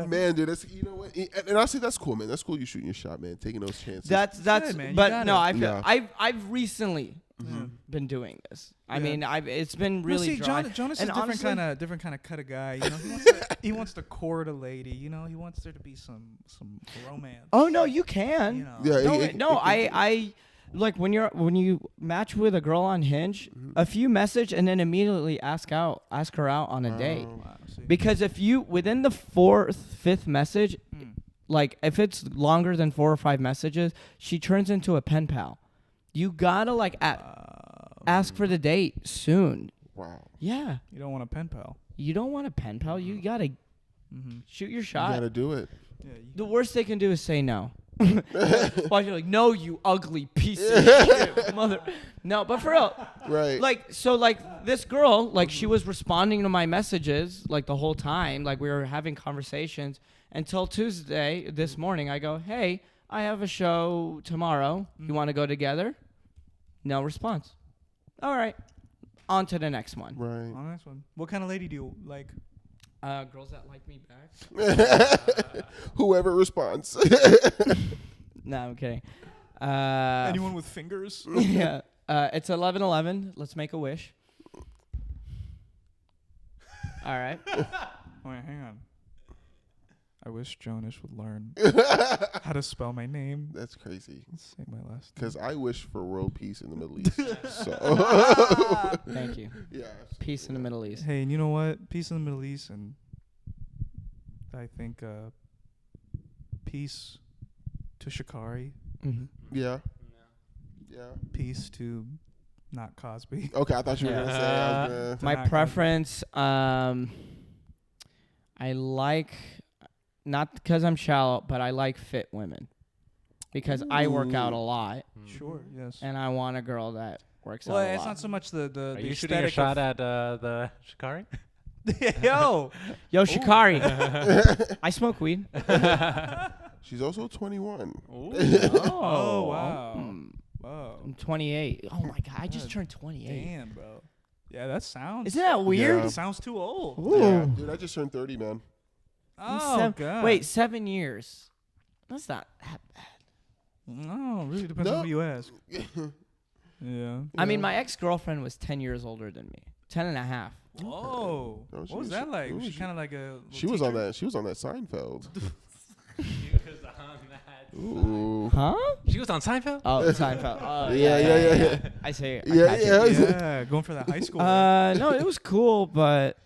Man, dude, that's what, and I say that's cool, man. That's cool. You shooting your shot, man. Taking those chances. That's good, man. You but got no, it. I've recently been doing this. I mean, it's been really Well, see, dry. Jonas And is honestly- different kind of cut of guy. He wants to court a lady. He wants there to be some romance. Oh no, you can. You know. Yeah, I like when you match with a girl on Hinge, a few message and then immediately ask her out on a date. Wow, see. Because if you within the 4th, 5th message, like if it's longer than 4 or 5 messages, she turns into a pen pal. You gotta ask for the date soon. wow. Yeah, You don't want a pen pal. you don't want a pen pal. You gotta shoot your You shot. gotta do it. Yeah. The worst they can do is say no. Why you're like, no, you ugly piece of shit, mother. No, but for real, Right. like this girl, like she was responding to my messages like the whole time, like we were having conversations until Tuesday this morning. I go, hey, I have a show tomorrow. You want to go together? No response. All right, on to the next one. Right. On this one. What kind of lady do you like? Girls that like me back. Whoever responds. No, I'm kidding. Anyone with fingers? Yeah. It's 11:11. Let's make a wish. All right. Wait, hang on. I wish Jonas would learn how to spell my name. That's crazy. Say my last name. Because I wish for world peace in the Middle East. So Thank you. yeah. Peace in the Middle East. Hey, and you know what? Peace in the Middle East, and I think peace to Shikari. Mm-hmm. Yeah. Yeah. Peace to not Cosby. Okay, I thought you were gonna say. I was gonna, My not preference, I like, not because I'm shallow, but I like fit women. Because I work out a lot, Sure, yes. and I want a girl that works Well, out a it's lot. not so much the Are the you shooting a aesthetic shot at the Shikari? Yo, Yo, Shikari, I smoke weed. she's also 21. Oh, wow. Wow. I'm 28. Oh my god, I just God turned 28. Damn, bro. Yeah, that sounds. Isn't that weird? Yeah. Sounds too old. Yeah, dude, I just turned 30, man. Oh god. Wait, 7 years. That's not that bad. No, really depends on No. who you ask. Yeah. I mean, my ex-girlfriend was 10 years older than me. 10 and a half. Whoa. No, she What was was- that like? ooh, Was she she- kind of like a? She was on that. She was on that Seinfeld. Ooh. Huh? She was on Seinfeld? Oh, Seinfeld. Oh, Yeah. I say Yeah, I catch yeah. it. Yeah, going for that high school. No, it was cool, but,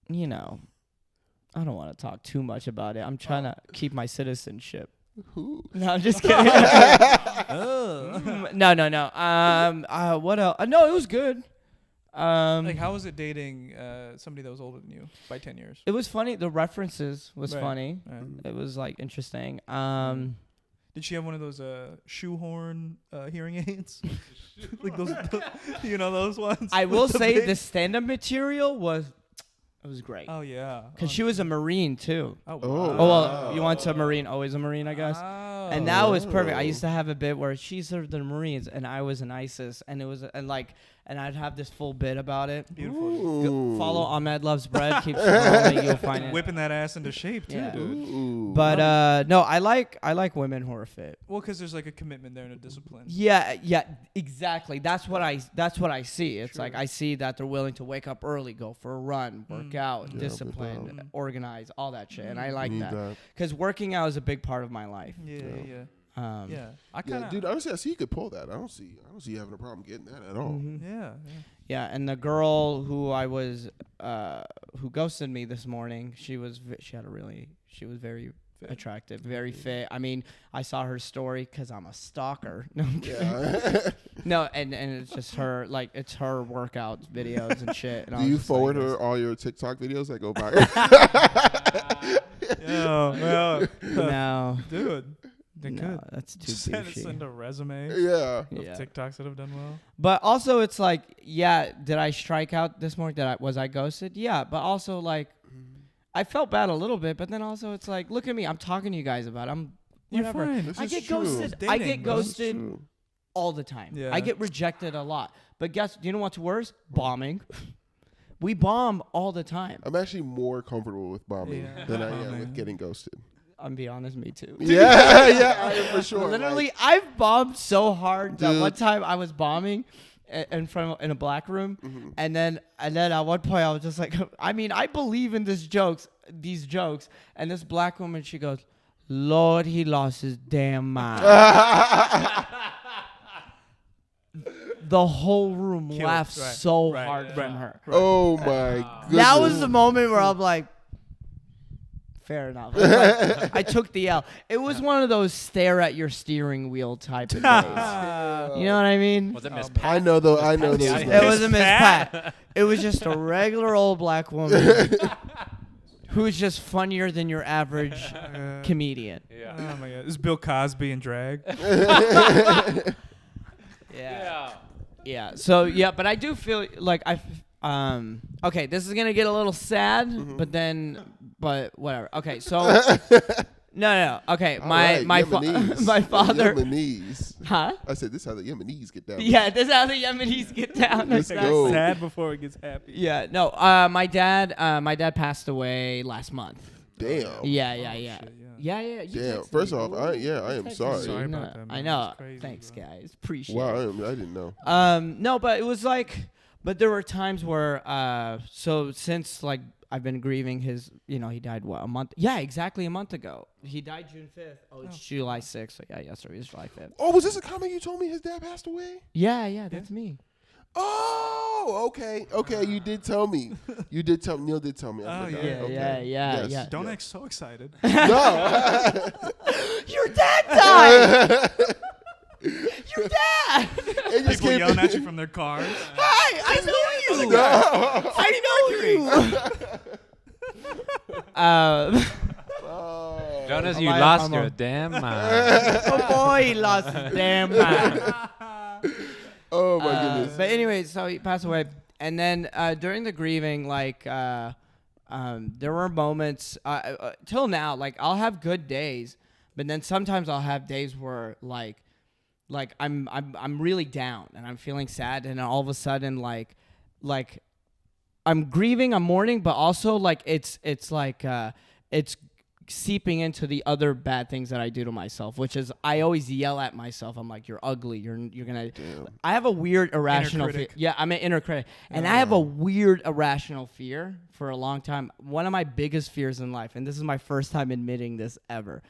you know, I don't want to talk too much about it. I'm trying to keep my citizenship. Ooh. No, I'm just kidding. No. What else? No, it was good. Like, how was it dating somebody that was older than you by 10 years? It was funny. The references was Right. funny. Right. It was like interesting. Did she have one of those shoehorn hearing aids? Like those, you know, those ones? I will with the say big- the stand-up material was great. Oh, yeah. Cause she was a Marine too. Oh, Oh. wow. Oh well, you want a Marine, always a Marine, I guess. Oh. And that was perfect. I Oh. used to have a bit where she served the Marines and I was in ISIS, and it was and I'd have this full bit about it. Beautiful. Ooh. Follow Ahmed Loves Bread. Keep scrolling, you'll find it. Whipping that ass into shape, too, Yeah. dude. Ooh. But no, I like women who are fit. Well, because there's like a commitment there and a discipline. Yeah, exactly. That's what I see. It's Sure. like I see that they're willing to wake up early, go for a run, work out, Yeah, discipline, without- organize, all that shit, and I like Need that because working out is a big part of my life. Yeah, yeah. Yeah. I kind Yeah, of. dude. Honestly, I see you could pull that. I don't see you having a problem getting that at all. Mhm. Yeah, Yeah, and the girl who I was who ghosted me this morning, she was very attractive, very fit. I mean, I saw her story because I'm a stalker. No, I'm kidding. Yeah. No, and it's just her, like, it's her workout videos and shit. And I Do was you just forward like, her all your TikTok videos that go viral? yeah. Well, No, dude, they no, could that's too send douchey. a resume Yeah. of Yeah. TikToks that have done well. But also, it's like, yeah, did I strike out this morning? Was I ghosted? Yeah, but also, like, I felt bad a little bit, but then also it's like, look at me, I'm talking to you guys about it. I'm You're whatever. fine. This I is get true. ghosted. It's I dating, get bro. This is ghosted true. all the time. Yeah. I get rejected a lot. But guess, do you know what's worse? Bombing. We bomb all the time. I'm actually more comfortable with bombing Yeah. than I am Bombing. with getting ghosted. I'm be honest, me too. Yeah, yeah, I am for sure. Literally, like, I've bombed so hard that Dude. one time I was bombing in a black room, and then at one point I was just like, I mean, I believe in these jokes, and this black woman, she goes, "Lord, he lost his damn mind." The whole room Killed. laughed Right. so Right. hard Right. from her. oh my goodness. That was the moment where I'm like, fair enough. Like, I took the L. It was one of those stare at your steering wheel type of days. You know what I mean? Was it Miss Oh, Pat? I know though. I know Pat the those. ice- It wasn't Miss Pat. It was just a regular old black woman who's just funnier than your average comedian. Yeah. Oh my god, this is Bill Cosby in drag. Yeah. So yeah, but I do feel like okay, this is gonna get a little sad, but whatever. Okay, so no. Okay, All my right, my Yemenis. my father. Yemenis. Huh? I said this is how the Yemenis get down. Yeah, this is how the Yemenis get down. Let's Exactly. go. Sad before it gets happy. Yeah, no. My dad passed away last month. Damn. Yeah. shit, Yeah. You Damn. texted First me. off, I am texted sorry. me. Sorry No, about that, man. I know. That's crazy, Thanks, bro. guys. Appreciate Wow, it. I didn't know. No, but it was like, but there were times where, so since like I've been grieving his. He died a month. Yeah, exactly a month ago. He died June 5th. Oh, it's July 6th. So yeah, yesterday was July 5th. Oh, was this a comment you told me his dad passed away? Yeah, that's me. Oh, okay. You did tell me. Neil did tell me. I forgot. Okay. Yeah. Don't act so excited. No. Your dad died. Your dad. It just People came. yelling at you from their cars. Hi, I know you. No. I know you. Jonas, you Papaya lost Mama. your damn mind. Oh boy, he lost his damn mind. Oh my goodness. But anyway, so he passed away, and then during the grieving, there were moments till now. Like I'll have good days, but then sometimes I'll have days where like I'm really down and I'm feeling sad, and then all of a sudden like I'm grieving, I'm mourning, but also like it's seeping into the other bad things that I do to myself, which is I always yell at myself. I'm like, you're ugly. You're gonna. Damn. I have a weird irrational fear. critic. Yeah, I'm an inner critic, and I have a weird irrational fear for a long time. One of my biggest fears in life, and this is my first time admitting this ever.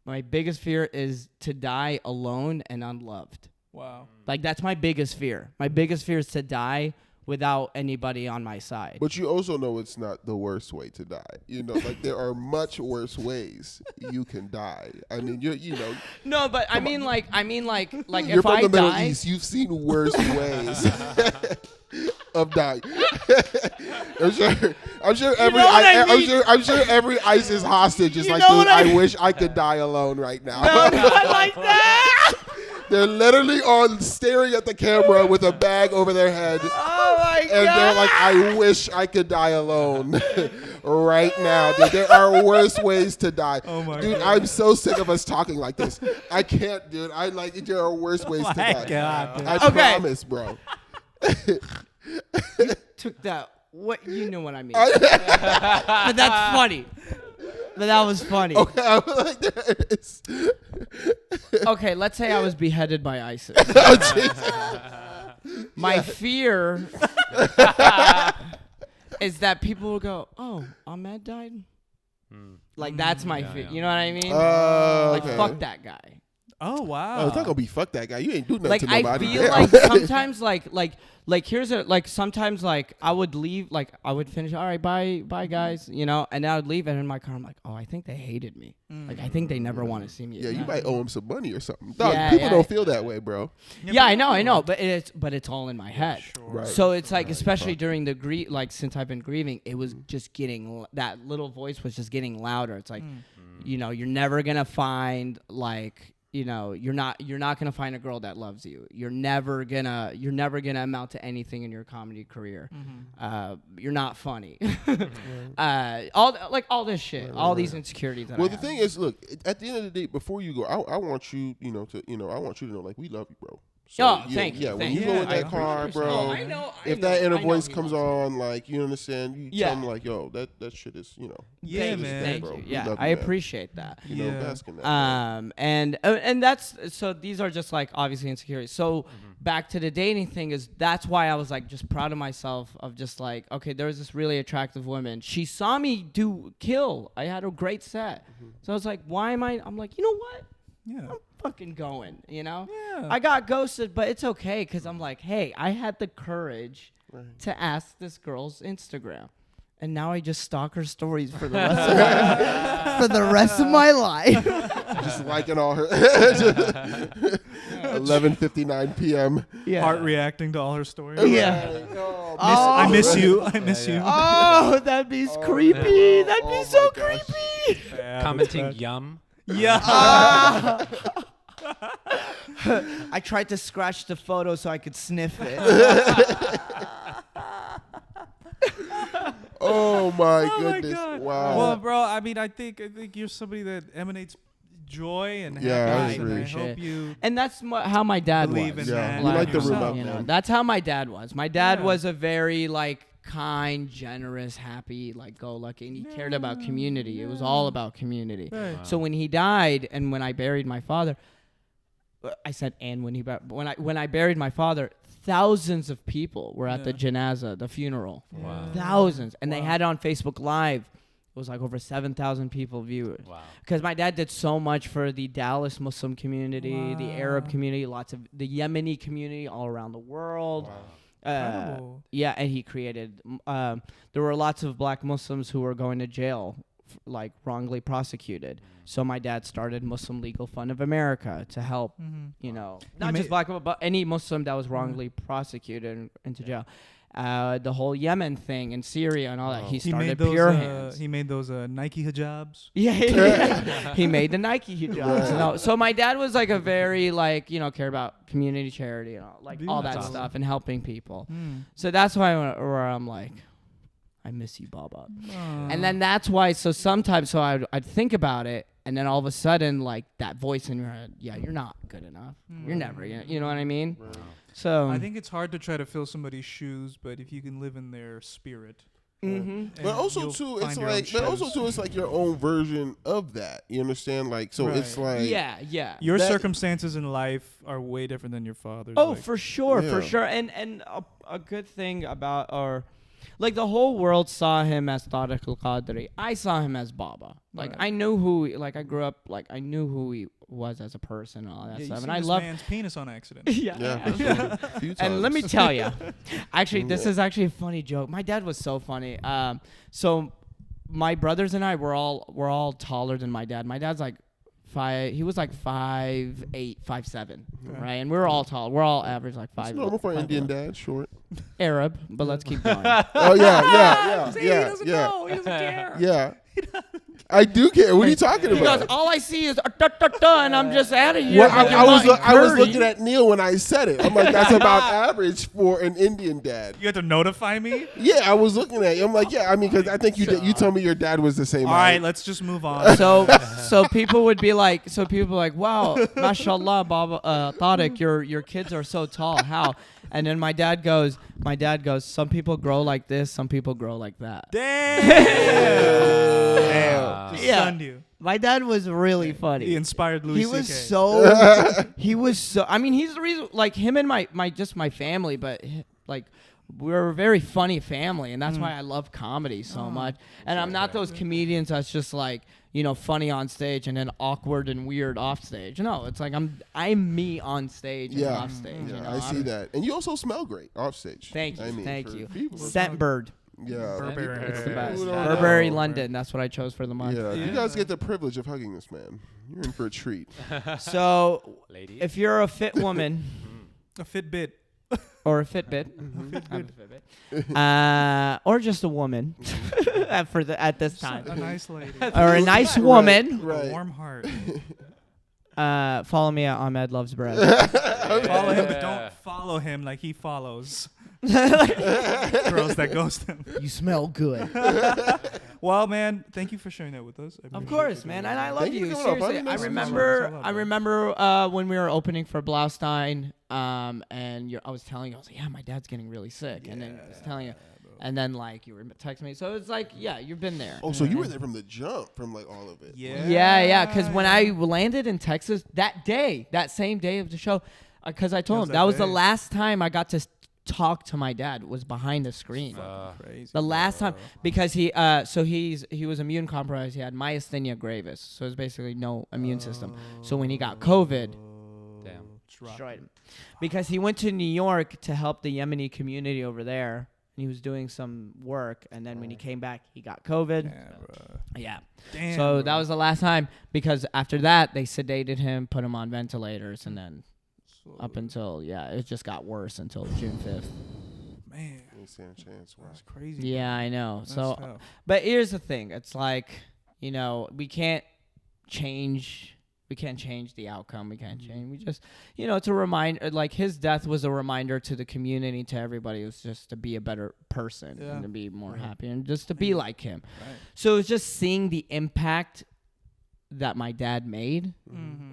My biggest fear is to die alone and unloved. Wow. Like that's my biggest fear. My biggest fear is to die without anybody on my side. But you also know it's not the worst way to die. Like there are much worse ways you can die. I mean, No, but I mean like you're if from I the Middle die, East. You've seen worse ways of dying. I'm sure every what I mean? I'm sure every ISIS hostage is You like, know dude, what I I wish I could die alone right now. no, not like that. They're literally on staring at the camera with a bag over their head. Oh my And they're like, I wish I could die alone right now. Dude, there are worse ways to die. Oh my dude, God. I'm so sick of us talking like this. I can't, dude. There are worse ways to My die. God, dude. I Okay. promise, bro. Took that. What you know what I mean? But that's funny. But that was funny. Okay, I'm like, there is. Okay, let's say I was beheaded by ISIS. Oh, Jesus. My fear is that people will go, "Oh, Ahmed died." Like that's my fear. You know what I mean? Like Okay. fuck that guy. Oh wow. Oh, it's not gonna be fuck that guy. You ain't do nothing Like to I nobody. feel Damn. like sometimes sometimes I would leave, like I would finish, all right, bye guys, and I would leave, and in my car I'm like, oh, I think they hated me. Like I think they never want to see me yeah, you again. might owe him some money or something. Dog, Yeah, people yeah. don't feel that way, bro. Yeah, I know, but it's all in my head. Right. So it's like, especially during the since I've been grieving, it was just getting, that little voice was just getting louder. It's like, you're never gonna find you're not gonna find a girl that loves you. You're never gonna amount to anything in your comedy career. You're not funny. All this shit, all these insecurities. That Well, I the have. thing is, look, at the end of the day, before you go, I want you, I want you to know, like, we love you, bro. So, Oh, thank you, Yeah, when thank you you. go in Yeah, I that car, appreciate bro. Oh, I know. If that inner I know voice he comes loves on, like, you understand, you Yeah. tell them, like, yo, that shit is, Yeah, Thank you, man. Thank bro. you. We Yeah, love you, I man. appreciate that. Yeah. bask in that. Bro. And that's, so these are just like obviously insecurities. So back to the dating thing, that's why I was like just proud of myself of just like, okay, there was this really attractive woman. She saw me kill. I had a great set. So I was like, I'm like, you know what? Yeah. I'm fucking going, Yeah. I got ghosted, but it's okay because I'm like, hey, I had the courage to ask this girl's Instagram. And now I just stalk her stories for the rest of my life. Just liking all her 11:59 p.m. Yeah. Heart reacting to all her stories. Yeah. Like, oh, I miss you. I miss you. Oh, that'd be creepy. That'd be Oh so my gosh. creepy. Yeah, that's Commenting bad. yum. Yeah. I tried to scratch the photo so I could sniff it. Oh my Oh my goodness! God. Wow. Well, bro, I mean, I think you're somebody that emanates joy and Yeah, I happiness, and agree. I hope you And that's how my dad believe was. in Yeah, that. we like the yourself. room up, You know, man. that's how my dad was. My dad Yeah. was a very kind, generous, happy, go lucky, and he cared about community. It was all about community. Right. So when he died and when I buried my father, I said and when he when I buried my father, thousands of people were at the janaza, the funeral. Wow. Thousands, and they Wow. had it on Facebook Live. It was like over 7,000 people viewed. Wow. Because my dad did so much for the Dallas Muslim community, the Arab Wow. community, lots of the Yemeni community all around the world. Incredible. Yeah, and he created. There were lots of black Muslims who were going to jail, like wrongly prosecuted. So my dad started Muslim Legal Fund of America to help, you know, not just black people, but any Muslim that was wrongly prosecuted and into jail. The whole Yemen thing and Syria and all that. He started Pure Hands. He made those Nike hijabs. Yeah. He made the Nike hijabs. No, so my dad was like a very care about community charity and all, all that That's stuff and helping people. So that's why where I'm like, I miss you, Baba. And then that's why. So sometimes, I'd think about it, and then all of a sudden, like that voice in your head, yeah, you're not good enough. You're never gonna. You know what I mean? So I think it's hard to try to fill somebody's shoes, but if you can live in their spirit. But also you'll too, find it's your own like, but also shoes. too, it's like your own version of that. You understand? Like, so it's like, yeah. Your that- circumstances in life are way different than your father's. Oh, like, for sure. Yeah. And a good thing about like the whole world saw him as Tariq Al Kadri. I saw him as Baba. Like Right. I knew who. Like I grew up. Like I knew who he was as a person and all that Yeah, stuff. you And seen I this love. man's penis on accident. yeah, for sure. A few And let me times. tell you, actually, this is actually a funny joke. My dad was so funny. So my brothers and I were all taller than my dad. My dad's like 5. He was like 5'8", 5'7", right? And we were all tall. We're all average like 5. It's normal for an 5'11". Indian dad, short. Arab, but let's keep going. Oh yeah. See, he doesn't know. He doesn't care. Yeah. I do care. What are you talking He goes, about? all I see is and I'm just out of here. Well, with your I was Martin I was Curry." looking at Neel when I said it. I'm like, that's about average for an Indian dad. You had to notify me. Yeah, I was looking at you. I'm like, yeah. I mean, because I think you told me your dad was the same. All right, height. let's just move on. So people would be like, wow, mashallah, Baba, Tariq, your kids are so tall. How? And then my dad goes, some people grow like this, some people grow like that. Damn. Just Yeah. stunned you. My dad was really funny. He inspired Louis He C.K. was so I mean, he's the reason, like him and my family, but like we're a very funny family, and that's why I love comedy so much. And I'm not those comedians that's just like, funny on stage and then awkward and weird off stage. No, it's like I'm me on stage and off stage. Yeah, I see that. And you also smell great off stage. Thank you, I mean, thank for you. people- Scentbird. Yeah. Burberry. It's the best. Who don't Burberry, know? London. That's what I chose for the month. Yeah, you guys get the privilege of hugging this man. You're in for a treat. So, Lady. if you're a fit woman A Fitbit. or a Fitbit, I'm a Fitbit, or just a woman at this time, A nice lady. or a nice woman, A Right. warm heart. follow me at Ahmed Loves Bread. Follow him, but don't follow him like he follows girls that ghost him. You smell good. Well, man, thank you for sharing that with us. I Of appreciate course, it. man, and I love Thank you you. for coming up, Seriously, buddy. I Nice to meet you. remember. It's I all remember when we were opening for Blaustein, and I was telling you, I was like, yeah, my dad's getting really sick, and then I was telling you, and then like you were texting me, so it's like, yeah, you've been there. Oh, so you were there from the jump, from like all of it. Yeah. Yeah. Because when I landed in Texas that same day of the show, because I told was him that that was the day. last time I got to talk to my dad, was behind the screen. Crazy. The last time, because he was immune compromised. He had myasthenia gravis, so it's basically no immune system. So when he got COVID, Damn. destroyed him. Because he went to New York to help the Yemeni community over there, and he was doing some work. And then when he came back, he got COVID. Yeah, bro. Yeah. Damn. So bro. that was the last time, because after that they sedated him, put him on ventilators, and then up until it just got worse until June 5th. Man, Didn't stand a chance. Wow. that's crazy. Yeah, I know. That's So, tough. but here's the thing: it's like, we can't change. We can't change the outcome. We can't change. We just, it's a reminder. Like his death was a reminder to the community, to everybody. It was just to be a better person and to be more happy and just to be like him. Right. So it's just seeing the impact that my dad made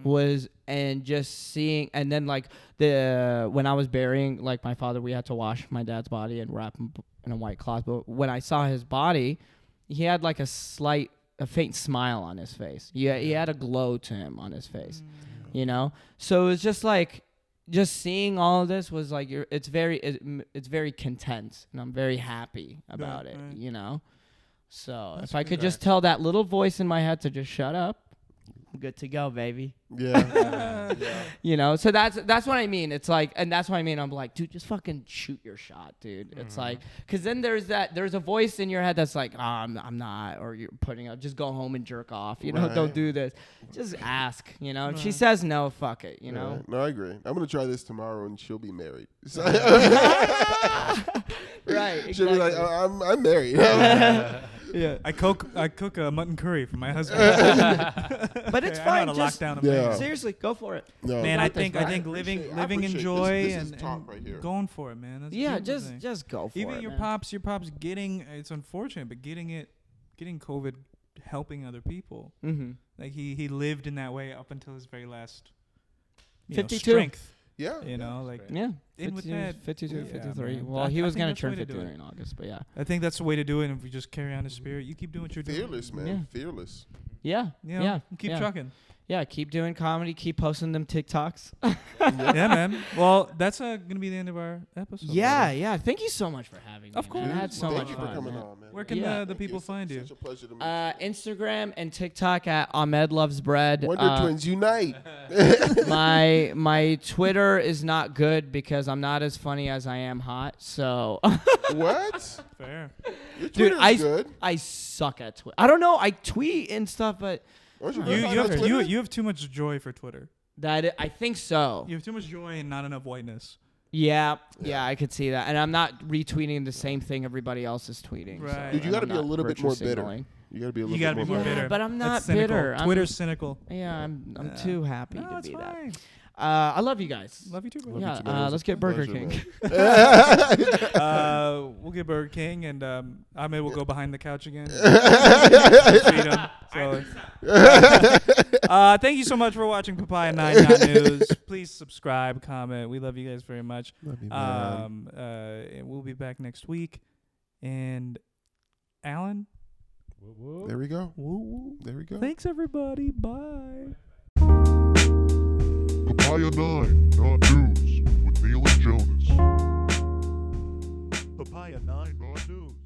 was, and just seeing, and then like when I was burying like my father, we had to wash my dad's body and wrap him in a white cloth. But when I saw his body, he had like a faint smile on his face. Yeah, he had a glow to him on his face. you know. So it's just like, just seeing all of this was like, it's very content, and I'm very happy about it, right. you know. So That's if I could good. just tell that little voice in my head to just shut up, I'm good to go, baby. Yeah. You know, so that's what I mean. It's like, and that's what I mean. I'm like, dude, just fucking shoot your shot, dude. It's like, because then there's a voice in your head that's like, oh, I'm not, or you're putting up, just go home and jerk off. You know, Right. don't do this. Just ask. You know, if she says no, fuck it. You know. No, I agree. I'm gonna try this tomorrow, and she'll be married. So Right. she'll be like, exactly. I'm married. Yeah. I cook a mutton curry for my husband. But it's I fine. know how to Just lock down a Yeah. man. seriously, go for it. No, Man, got I this, think bro. living in appreciate joy this is and top right here. going for it, man. That's a Yeah, beautiful thing. just go for Even it. your man. pops getting, it's unfortunate, but getting COVID, helping other people. Mm-hmm. Like he lived in that way up until his very last 52. strength. Yeah. You know, like Yeah. in with 52, that. 52, Yeah, 53. man. Well, I he was think going to that's the turn way to do 53 it. in August, but yeah. I think that's the way to do it. And if we just carry on his spirit, you keep doing what you're doing. Fearless, man. Yeah. Fearless. Yeah. You know, Yeah. Keep yeah. trucking. Yeah, keep doing comedy, keep posting them TikToks. Yeah, man. Well, that's gonna be the end of our episode. Yeah, brother. yeah. Thank you so much for having me. Of man. I course. had so Thank much you fun. for coming man. on, man. Where can Yeah. the people It's find you? Such a pleasure to meet you. Instagram and TikTok at Ahmed Loves Bread. Wonder Twins unite. My Twitter is not good because I'm not as funny as I am hot. So, What? Fair. Your dude, Twitter's good. I suck at Twitter. I don't know. I tweet and stuff, but Aren't you You verified on Twitter? you have too much joy for Twitter. I think so. You have too much joy and not enough whiteness. Yeah, I could see that. And I'm not retweeting the same thing everybody else is tweeting. Right. So, Dude, you and got to I'm be a not little bit more virtue bitter. signaling. You got to be a little You gotta bit be more more bitter. bitter. But I'm not That's cynical. bitter. Twitter's cynical. Yeah, I'm Yeah. too happy No, to it's be fine. that. I love you guys. Love you too, bro. Love you Yeah, too, man. It was let's a get Burger pleasure, King. man. We'll get Burger King, and Ahmed will go behind the couch again. Feed him. So, thank you so much for watching Papaya 9 News. Please subscribe, comment. We love you guys very much. Love you, man. And we'll be back next week. And Alan, There we go. woo woo. There we go. Thanks everybody. Bye. Papaya 9, not news, with Neel and Jonas. Papaya 9 News.